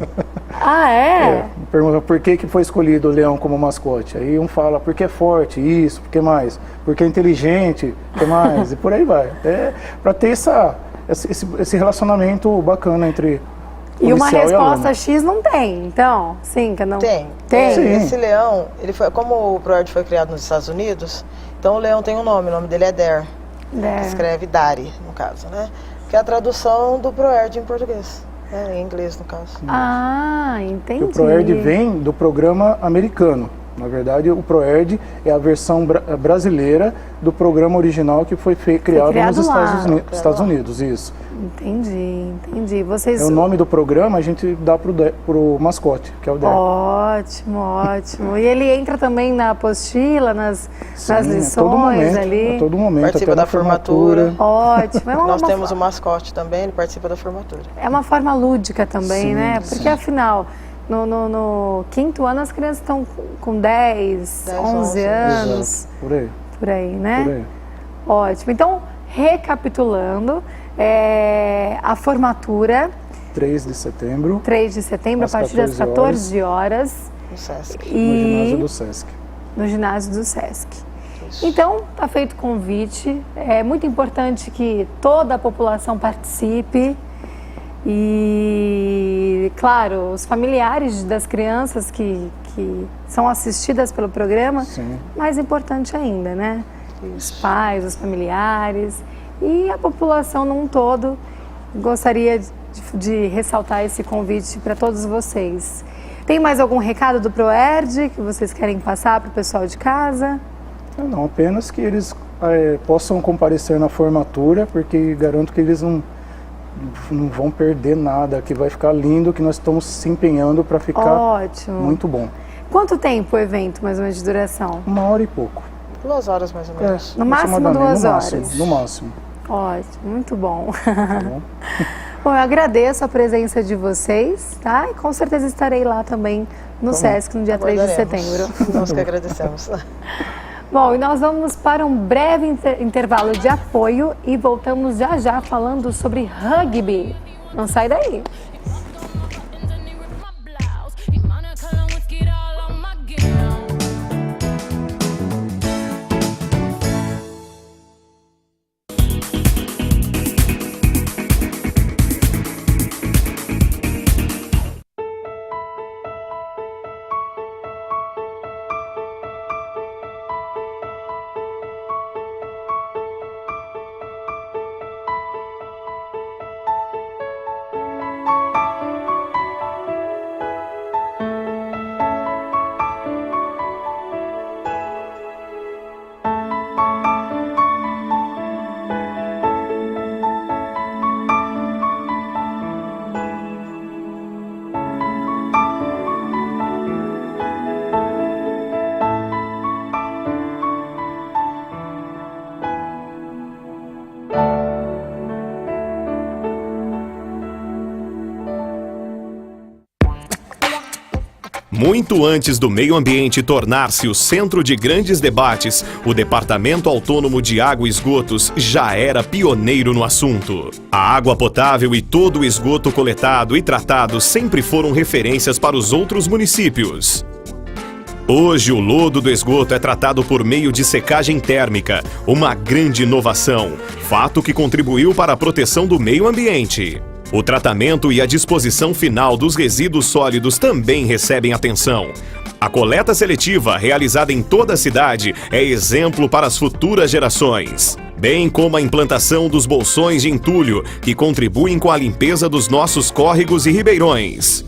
Ah, é? Pergunta por que foi escolhido o leão como mascote. Aí um fala porque é forte, isso, porque mais? Porque é inteligente, que mais? E por aí vai. É para ter esse relacionamento bacana entre e uma policial resposta X não tem, então? Sim, que não... Tem. Sim. Esse leão, ele foi, como o ProErd foi criado nos Estados Unidos, então o leão tem um nome, o nome dele é Dare. Dare. Escreve Dari, no caso, né? Que é a tradução do ProErd em português, né? Em inglês, no caso. Ah, entendi. O ProErd vem do programa americano. Na verdade, o ProErd é a versão brasileira do programa original que foi criado nos Estados Unidos, isso. Entendi. Vocês... O nome do programa a gente dá pro mascote, que é o Dare. Ótimo. E ele entra também na apostila, nas lições ali? A todo momento, participa até da na formatura. Ótimo. Nós temos o mascote também, ele participa da formatura. É uma forma lúdica também, Sim, né? Porque afinal... No quinto ano as crianças estão com 10, 11 anos. Exato. Por aí, né? Por aí. Ótimo. Então, recapitulando, a formatura... 3 de setembro. 3 de setembro, a partir das 14 horas. No Sesc. No ginásio do Sesc. No ginásio do Sesc. Então, está feito o convite. É muito importante que toda a população participe. E, claro, os familiares das crianças que são assistidas pelo programa, Sim. mais importante ainda, né? Os pais, os familiares e a população num todo. Gostaria de ressaltar esse convite para todos vocês. Tem mais algum recado do ProErd que vocês querem passar para o pessoal de casa? Não, apenas que eles possam comparecer na formatura, porque garanto que eles não vão perder nada, que vai ficar lindo, que nós estamos se empenhando para ficar muito bom. Quanto tempo o evento, mais ou menos, de duração? 1 hora e pouco. 2 horas, mais ou menos. No máximo 2 horas? No máximo. Ótimo, muito bom. Tá bom? Bom, eu agradeço a presença de vocês, tá? E com certeza estarei lá também no Sesc no dia 3 de setembro. Nós que agradecemos. Bom, e nós vamos para um breve intervalo de apoio e voltamos já falando sobre rugby. Não sai daí. Muito antes do meio ambiente tornar-se o centro de grandes debates, o Departamento Autônomo de Água e Esgotos já era pioneiro no assunto. A água potável e todo o esgoto coletado e tratado sempre foram referências para os outros municípios. Hoje, o lodo do esgoto é tratado por meio de secagem térmica, uma grande inovação, fato que contribuiu para a proteção do meio ambiente. O tratamento e a disposição final dos resíduos sólidos também recebem atenção. A coleta seletiva, realizada em toda a cidade, é exemplo para as futuras gerações. Bem como a implantação dos bolsões de entulho, que contribuem com a limpeza dos nossos córregos e ribeirões.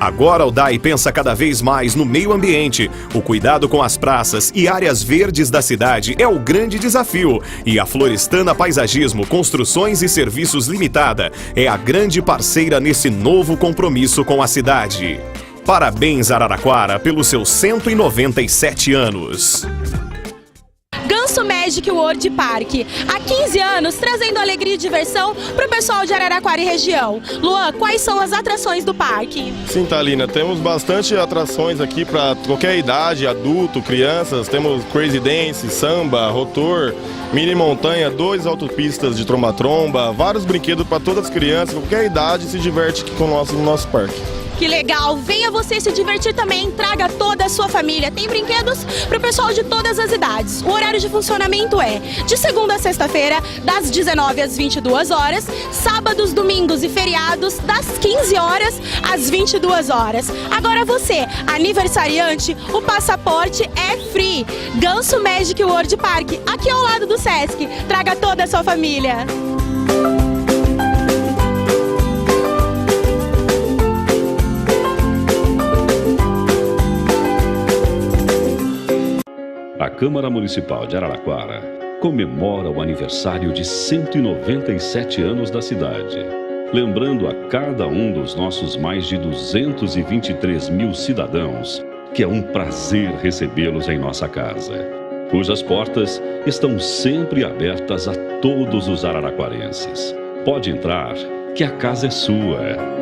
Agora o DAI pensa cada vez mais no meio ambiente. O cuidado com as praças e áreas verdes da cidade é o grande desafio. E a Florestana Paisagismo, Construções e Serviços Limitada é a grande parceira nesse novo compromisso com a cidade. Parabéns, Araraquara, pelos seus 197 anos. Ganso Médio Magic World Park. Há 15 anos, trazendo alegria e diversão para o pessoal de Araraquara e região. Luan, quais são as atrações do parque? Sim, Thalina, temos bastante atrações aqui para qualquer idade, adulto, crianças. Temos Crazy Dance, samba, rotor, mini montanha, 2 autopistas de tromba-tromba, vários brinquedos para todas as crianças, qualquer idade se diverte aqui conosco no nosso parque. Que legal! Venha você se divertir também, traga toda a sua família. Tem brinquedos para o pessoal de todas as idades. O horário de funcionamento é de segunda a sexta-feira, das 19 às 22 horas, sábados, domingos e feriados, das 15 horas às 22 horas. Agora você, aniversariante, o passaporte é free. Ganso Magic World Park, aqui ao lado do Sesc. Traga toda a sua família. A Câmara Municipal de Araraquara comemora o aniversário de 197 anos da cidade, lembrando a cada um dos nossos mais de 223 mil cidadãos que é um prazer recebê-los em nossa casa, cujas portas estão sempre abertas a todos os araraquarenses. Pode entrar, que a casa é sua.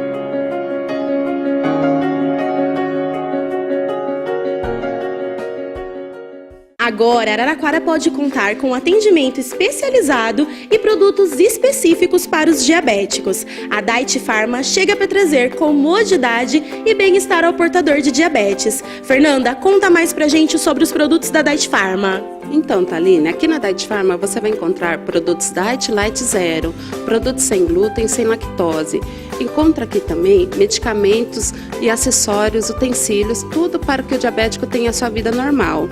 Agora, Araraquara pode contar com atendimento especializado e produtos específicos para os diabéticos. A Diet Pharma chega para trazer comodidade e bem-estar ao portador de diabetes. Fernanda, conta mais pra gente sobre os produtos da Diet Pharma. Então, Thalina, aqui na Diet Pharma você vai encontrar produtos Diet Light Zero, produtos sem glúten, sem lactose. Encontra aqui também medicamentos e acessórios, utensílios, tudo para que o diabético tenha a sua vida normal.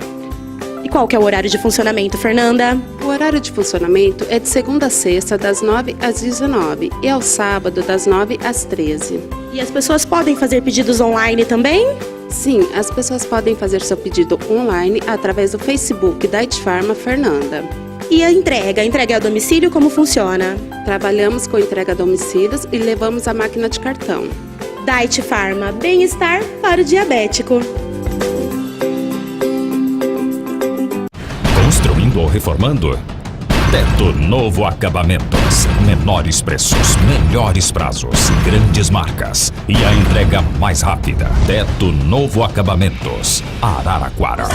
E qual que é o horário de funcionamento, Fernanda? O horário de funcionamento é de segunda a sexta, das 9 às 19 e ao sábado, das 9 às 13. E as pessoas podem fazer pedidos online também? Sim, as pessoas podem fazer seu pedido online através do Facebook Diet Pharma Fernanda. E a entrega? A entrega é a domicílio, como funciona? Trabalhamos com entrega a domicílios e levamos a máquina de cartão. Diet Pharma, bem-estar para o diabético. Construindo ou reformando? Teto Novo Acabamentos. Menores preços, melhores prazos, grandes marcas e a entrega mais rápida. Teto Novo Acabamentos, Araraquara.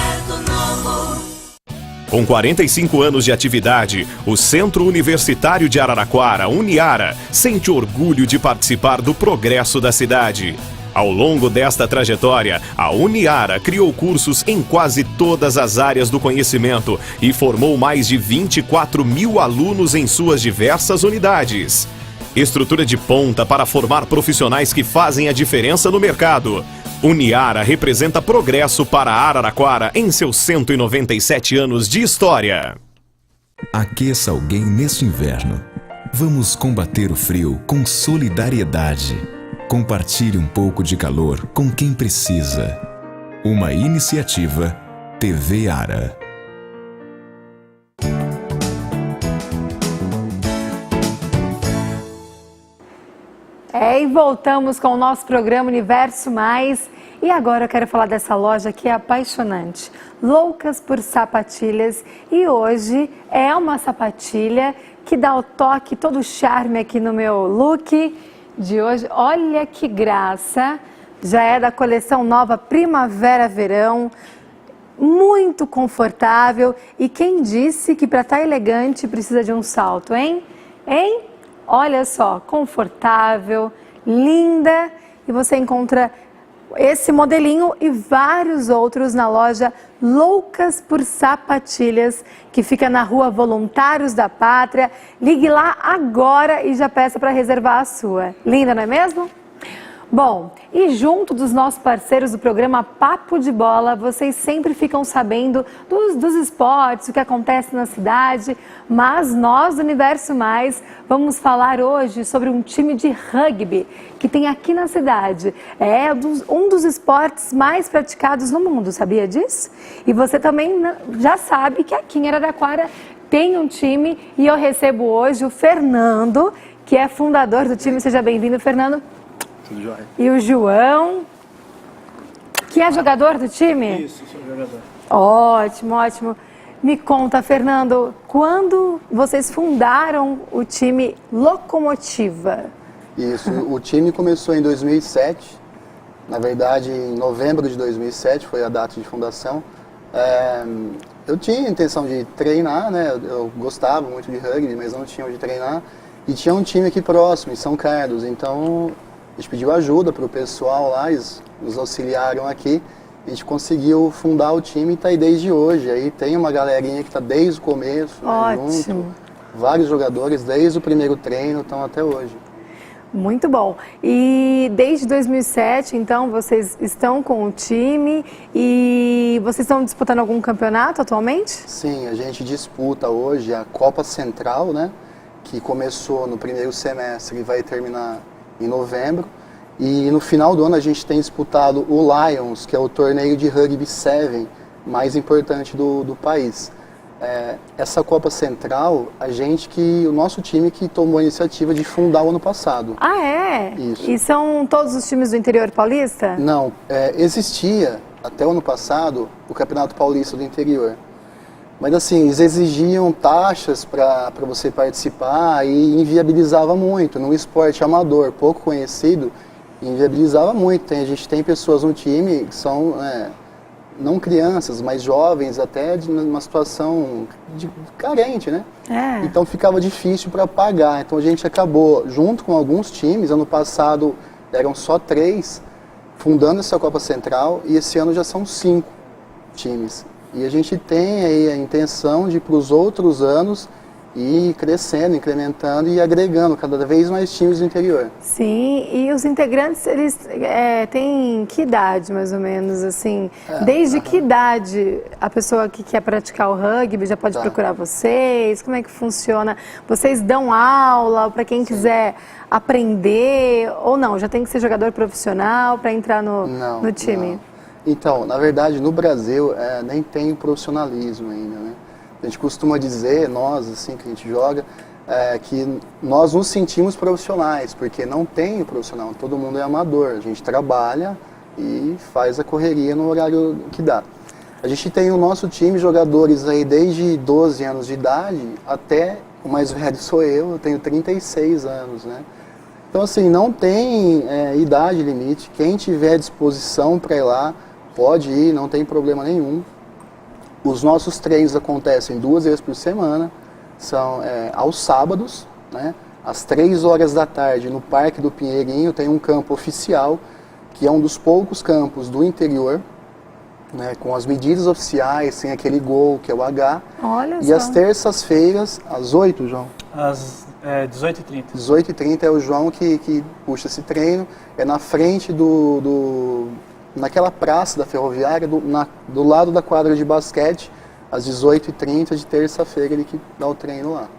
Com 45 anos de atividade, o Centro Universitário de Araraquara, Uniara, sente orgulho de participar do progresso da cidade. Ao longo desta trajetória, a Uniara criou cursos em quase todas as áreas do conhecimento e formou mais de 24 mil alunos em suas diversas unidades. Estrutura de ponta para formar profissionais que fazem a diferença no mercado. Uniara representa progresso para Araraquara em seus 197 anos de história. Aqueça alguém neste inverno. Vamos combater o frio com solidariedade. Compartilhe um pouco de calor com quem precisa. Uma iniciativa TV Ara. E voltamos com o nosso programa Universo Mais. E agora eu quero falar dessa loja que é apaixonante. Loucas por Sapatilhas. E hoje é uma sapatilha que dá o toque, todo o charme aqui no meu look de hoje. Olha que graça, já é da coleção nova Primavera-Verão, muito confortável. E quem disse que para estar elegante precisa de um salto, hein? Hein? Olha só, confortável, linda, e você encontra esse modelinho e vários outros na loja Loucas por Sapatilhas, que fica na Rua Voluntários da Pátria. Ligue lá agora e já peça para reservar a sua. Linda, não é mesmo? Bom, e junto dos nossos parceiros do programa Papo de Bola, vocês sempre ficam sabendo dos esportes, o que acontece na cidade, mas nós do Universo Mais vamos falar hoje sobre um time de rugby que tem aqui na cidade. É um dos esportes mais praticados no mundo, sabia disso? E você também já sabe que aqui em Araraquara tem um time e eu recebo hoje o Fernando, que é fundador do time. Seja bem-vindo, Fernando. E o João, que é jogador do time? Isso, sou jogador. Ótimo, ótimo. Me conta, Fernando, quando vocês fundaram o time Locomotiva? Isso, o time começou em 2007, na verdade em novembro de 2007 foi a data de fundação. Eu tinha a intenção de treinar, né? Eu gostava muito de rugby, mas não tinha onde treinar. E tinha um time aqui próximo, em São Carlos, então a gente pediu ajuda para o pessoal lá, eles nos auxiliaram aqui. A gente conseguiu fundar o time e está aí desde hoje. Aí tem uma galerinha que está desde o começo, né, junto. Vários jogadores, desde o primeiro treino, estão até hoje. Muito bom. E desde 2007, então, vocês estão com o time e vocês estão disputando algum campeonato atualmente? Sim, a gente disputa hoje a Copa Central, né? Que começou no primeiro semestre e vai terminar em novembro. E no final do ano a gente tem disputado o Lions, que é o torneio de rugby 7 mais importante do país. Essa Copa Central, o nosso time que tomou a iniciativa de fundar o ano passado. Ah, é? Isso. E são todos os times do interior paulista? Não, existia até o ano passado o Campeonato Paulista do Interior. Mas assim, eles exigiam taxas para você participar e inviabilizava muito. Num esporte amador, pouco conhecido, inviabilizava muito. A gente tem pessoas no time que são, não crianças, mas jovens, até numa situação carente, né? Então ficava difícil para pagar. Então a gente acabou, junto com alguns times, ano passado eram só 3, fundando essa Copa Central, e esse ano já são 5 times. E a gente tem aí a intenção de, para os outros anos, ir crescendo, incrementando e agregando cada vez mais times do interior. Sim, e os integrantes, eles têm que idade, mais ou menos, assim? Desde que idade a pessoa que quer praticar o rugby já pode procurar vocês? Como é que funciona? Vocês dão aula para quem quiser aprender ou não? Já tem que ser jogador profissional para entrar no time? Não. Então, na verdade, no Brasil, nem tem o profissionalismo ainda, né? A gente costuma dizer, nós, assim, que a gente joga, que nós nos sentimos profissionais, porque não tem o profissional, todo mundo é amador. A gente trabalha e faz a correria no horário que dá. A gente tem no nosso time jogadores aí desde 12 anos de idade até, o mais velho sou eu tenho 36 anos, né? Então, assim, não tem idade limite. Quem tiver disposição para ir lá, pode ir, não tem problema nenhum. Os nossos treinos acontecem 2 vezes por semana, são aos sábados, né? Às 3 horas da tarde, no Parque do Pinheirinho, tem um campo oficial, que é um dos poucos campos do interior, né? Com as medidas oficiais, sem aquele gol, que é o H. Olha e só. às terças-feiras, às 8, João? Às 18h30. 18h30 é o João que puxa esse treino, é na frente naquela praça da Ferroviária, do lado da quadra de basquete, às 18h30 de terça-feira, ele que dá o treino lá.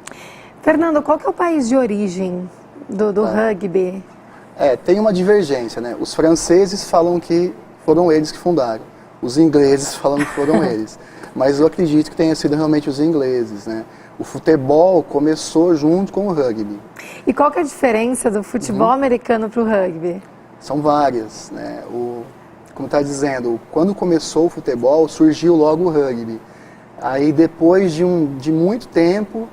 Fernando, qual que é o país de origem do rugby? Tem uma divergência, né? Os franceses falam que foram eles que fundaram, os ingleses falam que foram eles, mas eu acredito que tenha sido realmente os ingleses, né? O futebol começou junto com o rugby. E qual que é a diferença do futebol americano para o rugby? São várias, né? Como está dizendo, quando começou o futebol, surgiu logo o rugby. Aí depois de muito tempo,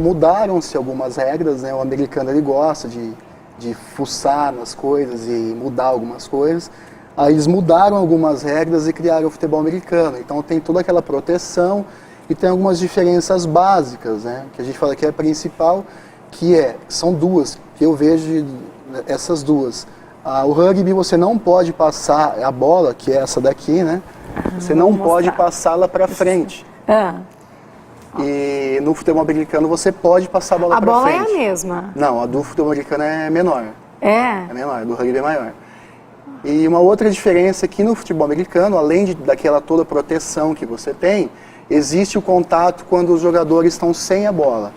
mudaram-se algumas regras, né? O americano ele gosta de fuçar nas coisas e mudar algumas coisas. Aí eles mudaram algumas regras e criaram o futebol americano. Então tem toda aquela proteção e tem algumas diferenças básicas, né? Que a gente fala que é a principal, são duas, que eu vejo essas duas. O rugby você não pode passar a bola, que é essa daqui, né? Você não pode passá-la para frente. E no futebol americano você pode passar a bola para frente. A bola é a mesma? Não, a do futebol americano é menor. É menor, do rugby é maior. E uma outra diferença é que no futebol americano, além daquela toda proteção que você tem, existe o contato quando os jogadores estão sem a bola.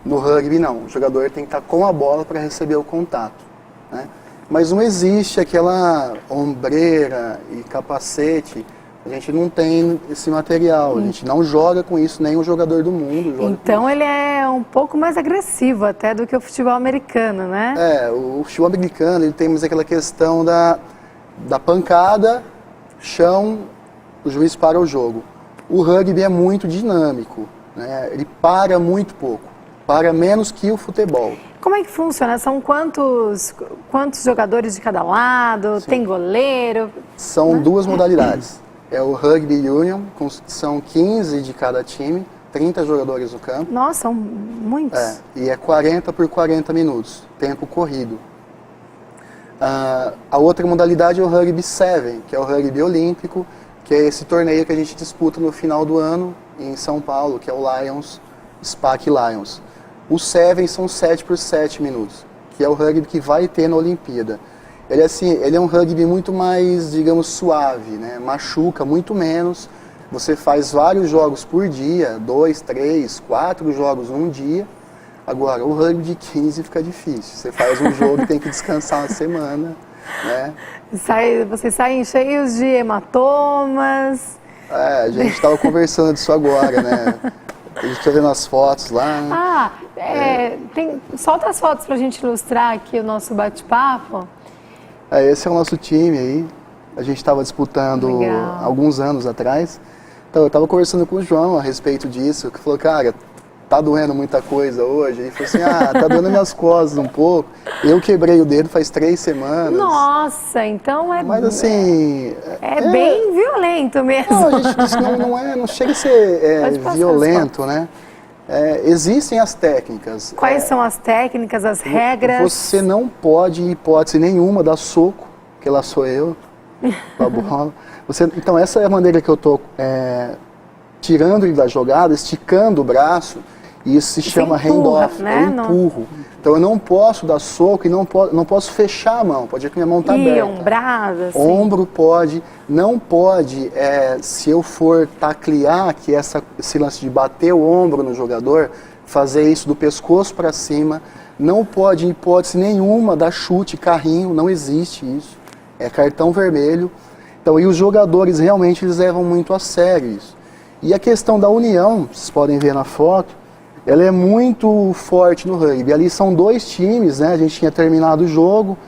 No rugby não, o jogador tem que estar com a bola para receber o contato, né? Mas não existe aquela ombreira e capacete, a gente não tem esse material, a gente não joga com isso, nem o jogador do mundo joga. Então ele é um pouco mais agressivo até do que o futebol americano, né? O futebol americano ele tem mais aquela questão da pancada, chão, o juiz para o jogo. O rugby é muito dinâmico, né? Ele para muito pouco, para menos que o futebol. Como é que funciona? São quantos jogadores de cada lado? Sim. Tem goleiro? São duas modalidades. É o Rugby Union, são 15 de cada time, 30 jogadores no campo. Nossa, são muitos. E é 40 por 40 minutos, tempo corrido. A outra modalidade é o Rugby 7, que é o rugby olímpico, que é esse torneio que a gente disputa no final do ano em São Paulo, que é o Lions, SPAC Lions. O 7 são 7 por 7 minutos, que é o rugby que vai ter na Olimpíada. Ele é um rugby muito mais, digamos, suave, né? Machuca muito menos. Você faz vários jogos por dia, 2, 3, 4 jogos num dia. Agora, o rugby de 15 fica difícil. Você faz um jogo e tem que descansar uma semana, né? Vocês saem cheios de hematomas. A gente estava conversando disso agora, né? A gente está vendo as fotos lá. Solta as fotos para a gente ilustrar aqui o nosso bate-papo. Esse é o nosso time aí. A gente estava disputando alguns anos atrás. Então, eu estava conversando com o João a respeito disso, que falou, cara, tá doendo muita coisa hoje. Ele falou assim, tá doendo minhas costas um pouco. Eu quebrei o dedo faz 3 semanas. Nossa, então Mas assim... bem violento mesmo. Não, a gente disse que não chega a ser violento, né? Existem as técnicas. Quais são as técnicas, as regras? Você não pode, em hipótese nenhuma, dar soco, que lá sou eu, com a bola. Então, essa é a maneira que eu estou tirando ele da jogada, esticando o braço, e isso se chama hand-off, eu empurro. Então, eu não posso dar soco e não posso fechar a mão, pode ver que minha mão está aberta. Ombrada, assim. Ombro pode, não pode, se eu for taclear, que é esse lance de bater o ombro no jogador, fazer isso do pescoço para cima, não pode, em hipótese nenhuma, dar chute, carrinho, não existe isso. É cartão vermelho. Então, e os jogadores realmente eles levam muito a sério isso. E a questão da união, vocês podem ver na foto, ela é muito forte no rugby. Ali são 2 times, né? A gente tinha terminado o jogo,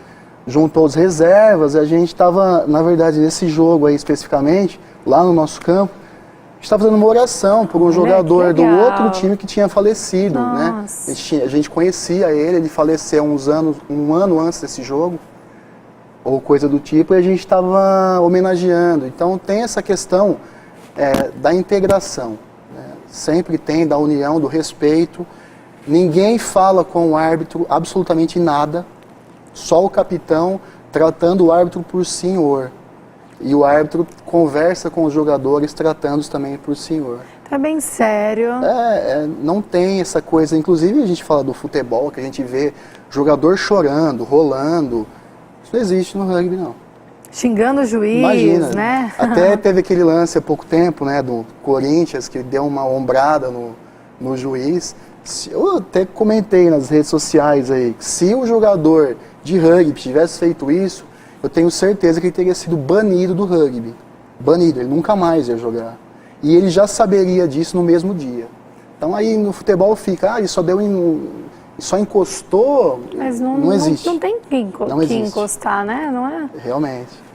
juntou as reservas, a gente estava, na verdade, nesse jogo aí especificamente, lá no nosso campo, a gente estava fazendo uma oração por um jogador do outro time que tinha falecido, né? A gente conhecia ele faleceu um ano antes desse jogo, ou coisa do tipo, e a gente estava homenageando. Então tem essa questão da integração, né? Sempre tem, da união, do respeito. Ninguém fala com o árbitro absolutamente nada, só o capitão tratando o árbitro por senhor. E o árbitro conversa com os jogadores tratando-os também por senhor. Tá bem sério. Não tem essa coisa, inclusive a gente fala do futebol, que a gente vê jogador chorando, rolando. Isso não existe no rugby, não. Xingando o juiz, imagina, né? Até teve aquele lance há pouco tempo, né, do Corinthians, que deu uma ombrada no juiz. Eu até comentei nas redes sociais aí, que se o jogador de rugby tivesse feito isso, eu tenho certeza que ele teria sido banido do rugby. Banido, ele nunca mais ia jogar. E ele já saberia disso no mesmo dia. Então aí no futebol fica, ele só deu só encostou, mas não existe. Não tem que encostar, né? Não é? Realmente.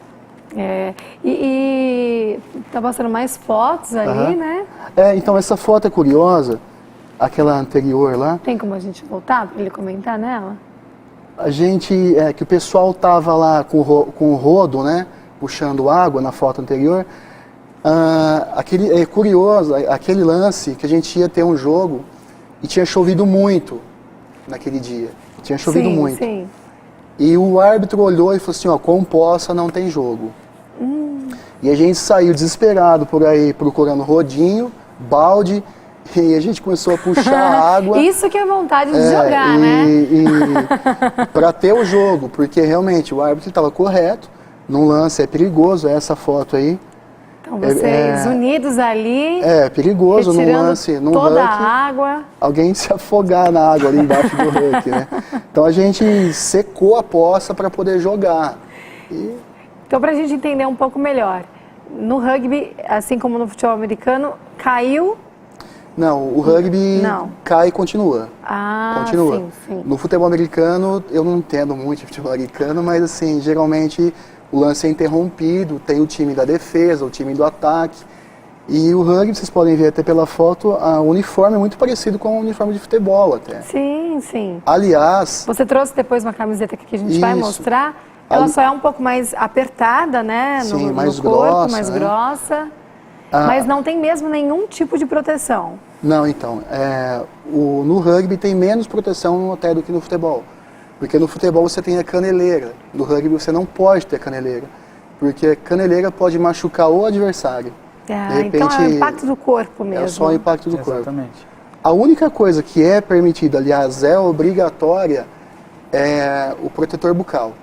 E tá passando mais fotos ali, né? Então essa foto é curiosa, aquela anterior lá. Tem como a gente voltar para ele comentar nela? A gente, que o pessoal tava lá com o rodo, né? Puxando água na foto anterior. É curioso, aquele lance que a gente ia ter um jogo e tinha chovido muito naquele dia. Tinha chovido muito. Sim. E o árbitro olhou e falou assim, com poça não tem jogo. E a gente saiu desesperado por aí procurando rodinho, balde, e a gente começou a puxar água. Isso que é vontade de jogar, né? Para ter o jogo, porque realmente o árbitro estava correto, num lance é perigoso, essa foto aí. Então vocês unidos ali, perigoso num lance, num toda a água. Alguém se afogar na água ali embaixo do huck, né? Então a gente secou a poça para poder jogar. Então, para a gente entender um pouco melhor, no rugby, assim como no futebol americano, caiu? Não, o rugby cai e continua. Continua. Sim. No futebol americano, eu não entendo muito de futebol americano, mas assim, geralmente o lance é interrompido, tem o time da defesa, o time do ataque, E o rugby, vocês podem ver até pela foto, o uniforme é muito parecido com o uniforme de futebol até. Sim, sim. Aliás... Você trouxe depois uma camiseta que a gente vai mostrar. Ela só é um pouco mais apertada, né? Sim, no mais corpo, grossa, mais né? grossa. Mas não tem mesmo nenhum tipo de proteção. Não, então. No rugby tem menos proteção até do que no futebol. Porque no futebol você tem a caneleira. No rugby você não pode ter caneleira. Porque a caneleira pode machucar o adversário. De repente, então é o impacto do corpo mesmo. É só o impacto do corpo. Exatamente. A única coisa que é permitida, aliás, é obrigatória, é o protetor bucal.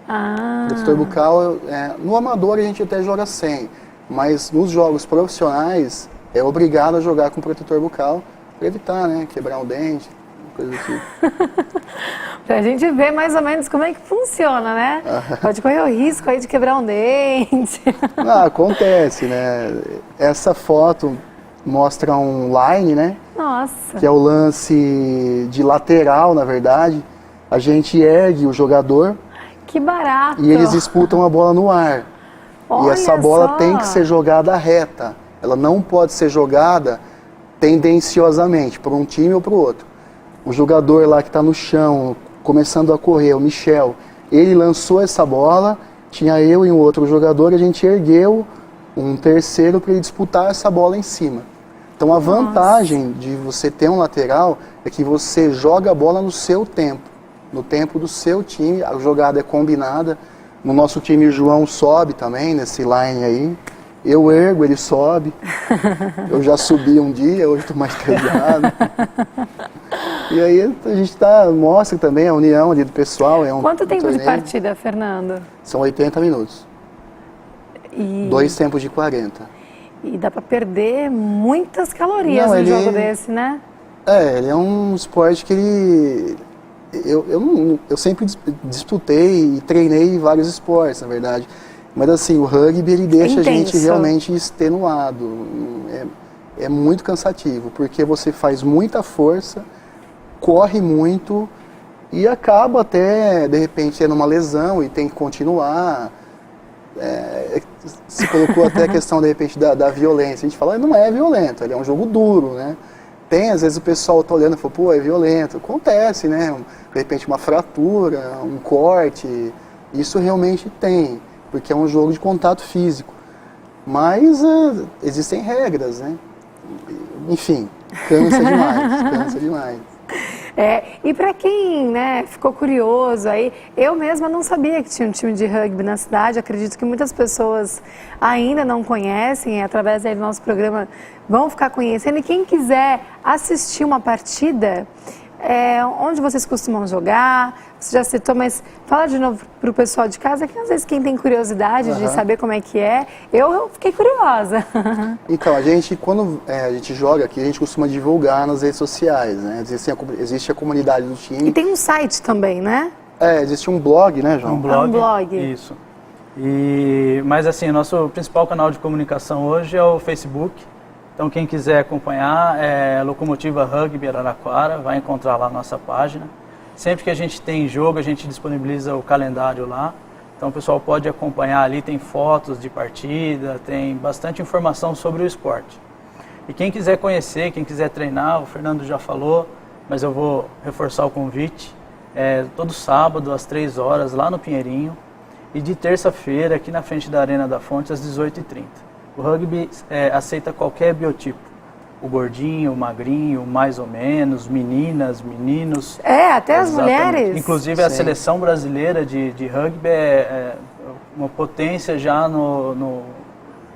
O protetor bucal, no amador a gente até joga sem, mas nos jogos profissionais é obrigado a jogar com protetor bucal para evitar, né, quebrar um dente, coisa do tipo. Pra gente ver mais ou menos como é que funciona, né? Pode correr o risco aí de quebrar um dente. Não, acontece, né? Essa foto mostra um line, né? Nossa. Que é o lance de lateral, na verdade. A gente ergue o jogador. Que barato. E eles disputam a bola no ar. Olha e essa bola só. tem que ser jogada reta. Ela não pode ser jogada tendenciosamente para um time ou para o outro. O jogador lá que está no chão, começando a correr, o Michel, ele lançou essa bola, tinha eu e um outro jogador, a gente ergueu um terceiro para ele disputar essa bola em cima. Então a vantagem de você ter um lateral é que você joga a bola no seu tempo, no tempo do seu time, a jogada é combinada. No nosso time o João sobe também, nesse line aí. Eu ergo, ele sobe. Eu já subi um dia, hoje estou mais treinado. E aí a gente mostra também a união ali do pessoal. Quanto tempo de partida, Fernando? São 80 minutos. 2 tempos de 40. E dá para perder muitas calorias num jogo desse, né? Ele é um esporte que eu sempre disputei e treinei vários esportes, na verdade. Mas assim, o rugby ele deixa a gente realmente extenuado. É muito cansativo, porque você faz muita força, corre muito e acaba até, de repente, tendo uma lesão e tem que continuar. Se colocou até a questão, de repente, da violência. A gente fala, não é violento, ele é um jogo duro, né? Tem, às vezes, o pessoal tá olhando e fala, pô, é violento. Acontece, né? De repente, uma fratura, um corte, isso realmente tem, porque é um jogo de contato físico. Mas existem regras, né? Enfim, cansa demais. E para quem, né, ficou curioso aí, eu mesma não sabia que tinha um time de rugby na cidade, acredito que muitas pessoas ainda não conhecem, através aí do nosso programa vão ficar conhecendo. E quem quiser assistir uma partida, onde vocês costumam jogar? Você já citou, mas fala de novo para o pessoal de casa, que às vezes quem tem curiosidade de saber como é que é, eu fiquei curiosa. Então, quando a gente joga aqui, a gente costuma divulgar nas redes sociais, né? Existe a comunidade do time. E tem um site também, né? Existe um blog, né, João? Um blog. Isso. Mas assim, o nosso principal canal de comunicação hoje é o Facebook. Então quem quiser acompanhar é Locomotiva Rugby Araraquara, vai encontrar lá a nossa página. Sempre que a gente tem jogo, a gente disponibiliza o calendário lá. Então o pessoal pode acompanhar ali, tem fotos de partida, tem bastante informação sobre o esporte. E quem quiser conhecer, quem quiser treinar, o Fernando já falou, mas eu vou reforçar o convite. Todo sábado às 3 horas lá no Pinheirinho e de terça-feira aqui na frente da Arena da Fonte às 18h30. O rugby aceita qualquer biotipo. O gordinho, o magrinho, mais ou menos, meninas, meninos. Até as mulheres. Inclusive a seleção brasileira de rugby é uma potência já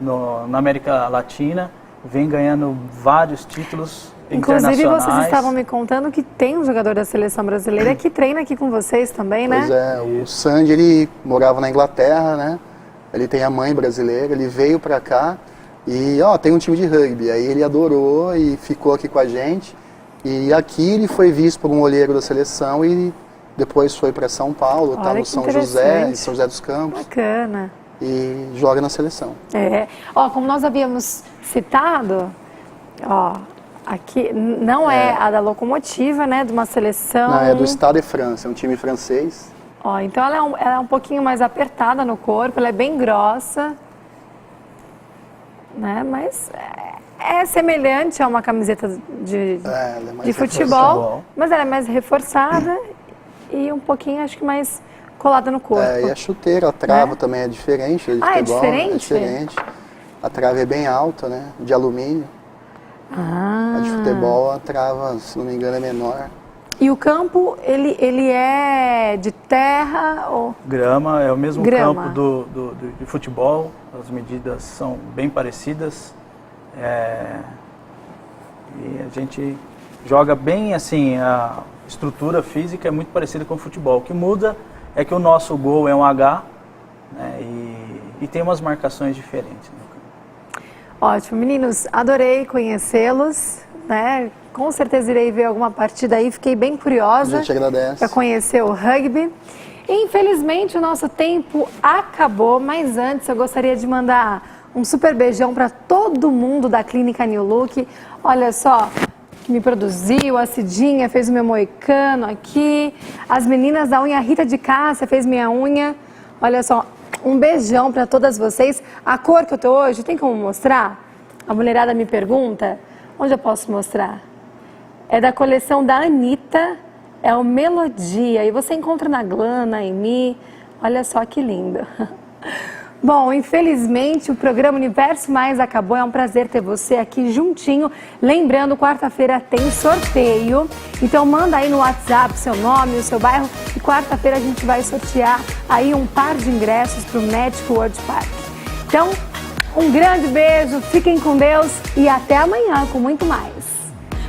na América Latina. Vem ganhando vários títulos internacionais. Inclusive vocês estavam me contando que tem um jogador da seleção brasileira que treina aqui com vocês também, né? Pois é, o Sandy, ele morava na Inglaterra, né? Ele tem a mãe brasileira, ele veio pra cá. E, tem um time de rugby, aí ele adorou e ficou aqui com a gente. E aqui ele foi visto por um olheiro da seleção e depois foi para São Paulo, tá no São José, em São José dos Campos. Bacana. E joga na seleção. Como nós havíamos citado, aqui não é a da Locomotiva, né, de uma seleção... Não, é do Stade de France, é um time francês. Então ela é um pouquinho mais apertada no corpo, ela é bem grossa. né? Mas é semelhante a uma camiseta de futebol, mas ela é mais reforçada e um pouquinho, acho que mais colada no corpo. E a chuteira, a trava também é diferente. De futebol, é diferente? É diferente. A trava é bem alta, né? De alumínio. A de futebol, a trava, se não me engano, é menor. E o campo, ele é de terra ou... Grama, é o mesmo campo de futebol, as medidas são bem parecidas. E a gente joga bem assim, a estrutura física é muito parecida com o futebol. O que muda é que o nosso gol é um H, né, e tem umas marcações diferentes. Ótimo, meninos, adorei conhecê-los, né? Com certeza irei ver alguma partida aí, fiquei bem curiosa para conhecer o rugby. Infelizmente o nosso tempo acabou, mas antes eu gostaria de mandar um super beijão para todo mundo da Clínica New Look. Olha só, que me produziu, a Cidinha fez o meu moicano aqui, as meninas da unha, a Rita de Cássia fez minha unha. Olha só, um beijão para todas vocês. A cor que eu tô hoje, tem como mostrar? A mulherada me pergunta, onde eu posso mostrar? É da coleção da Anitta, é o Melodia, e você encontra na Glam, na Emi, olha só que lindo. Bom, infelizmente o programa Universo Mais acabou, é um prazer ter você aqui juntinho. Lembrando, quarta-feira tem sorteio, então manda aí no WhatsApp o seu nome, o seu bairro, e quarta-feira a gente vai sortear aí um par de ingressos para o Magic World Park. Então, um grande beijo, fiquem com Deus e até amanhã com muito mais.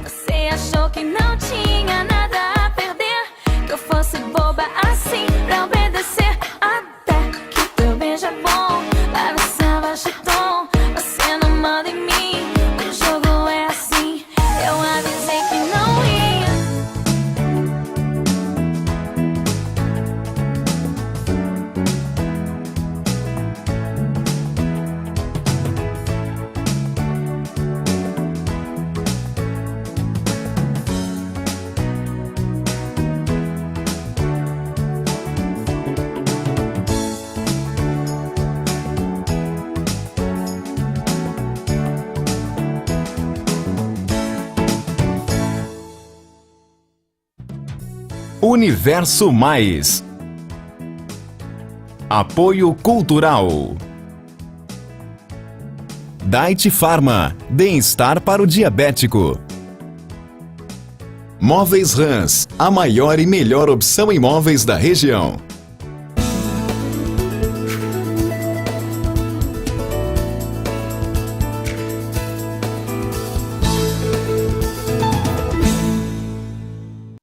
Você achou que não tinha nada a perder, que eu fosse boba assim pra obedecer, até que teu beijo é bom, vai você baixa o tom, você não manda em mim, o jogo é assim, eu avisei que não ia. Universo Mais. Apoio Cultural. Dait Pharma, bem-estar para o diabético. Móveis Rans, a maior e melhor opção em móveis da região.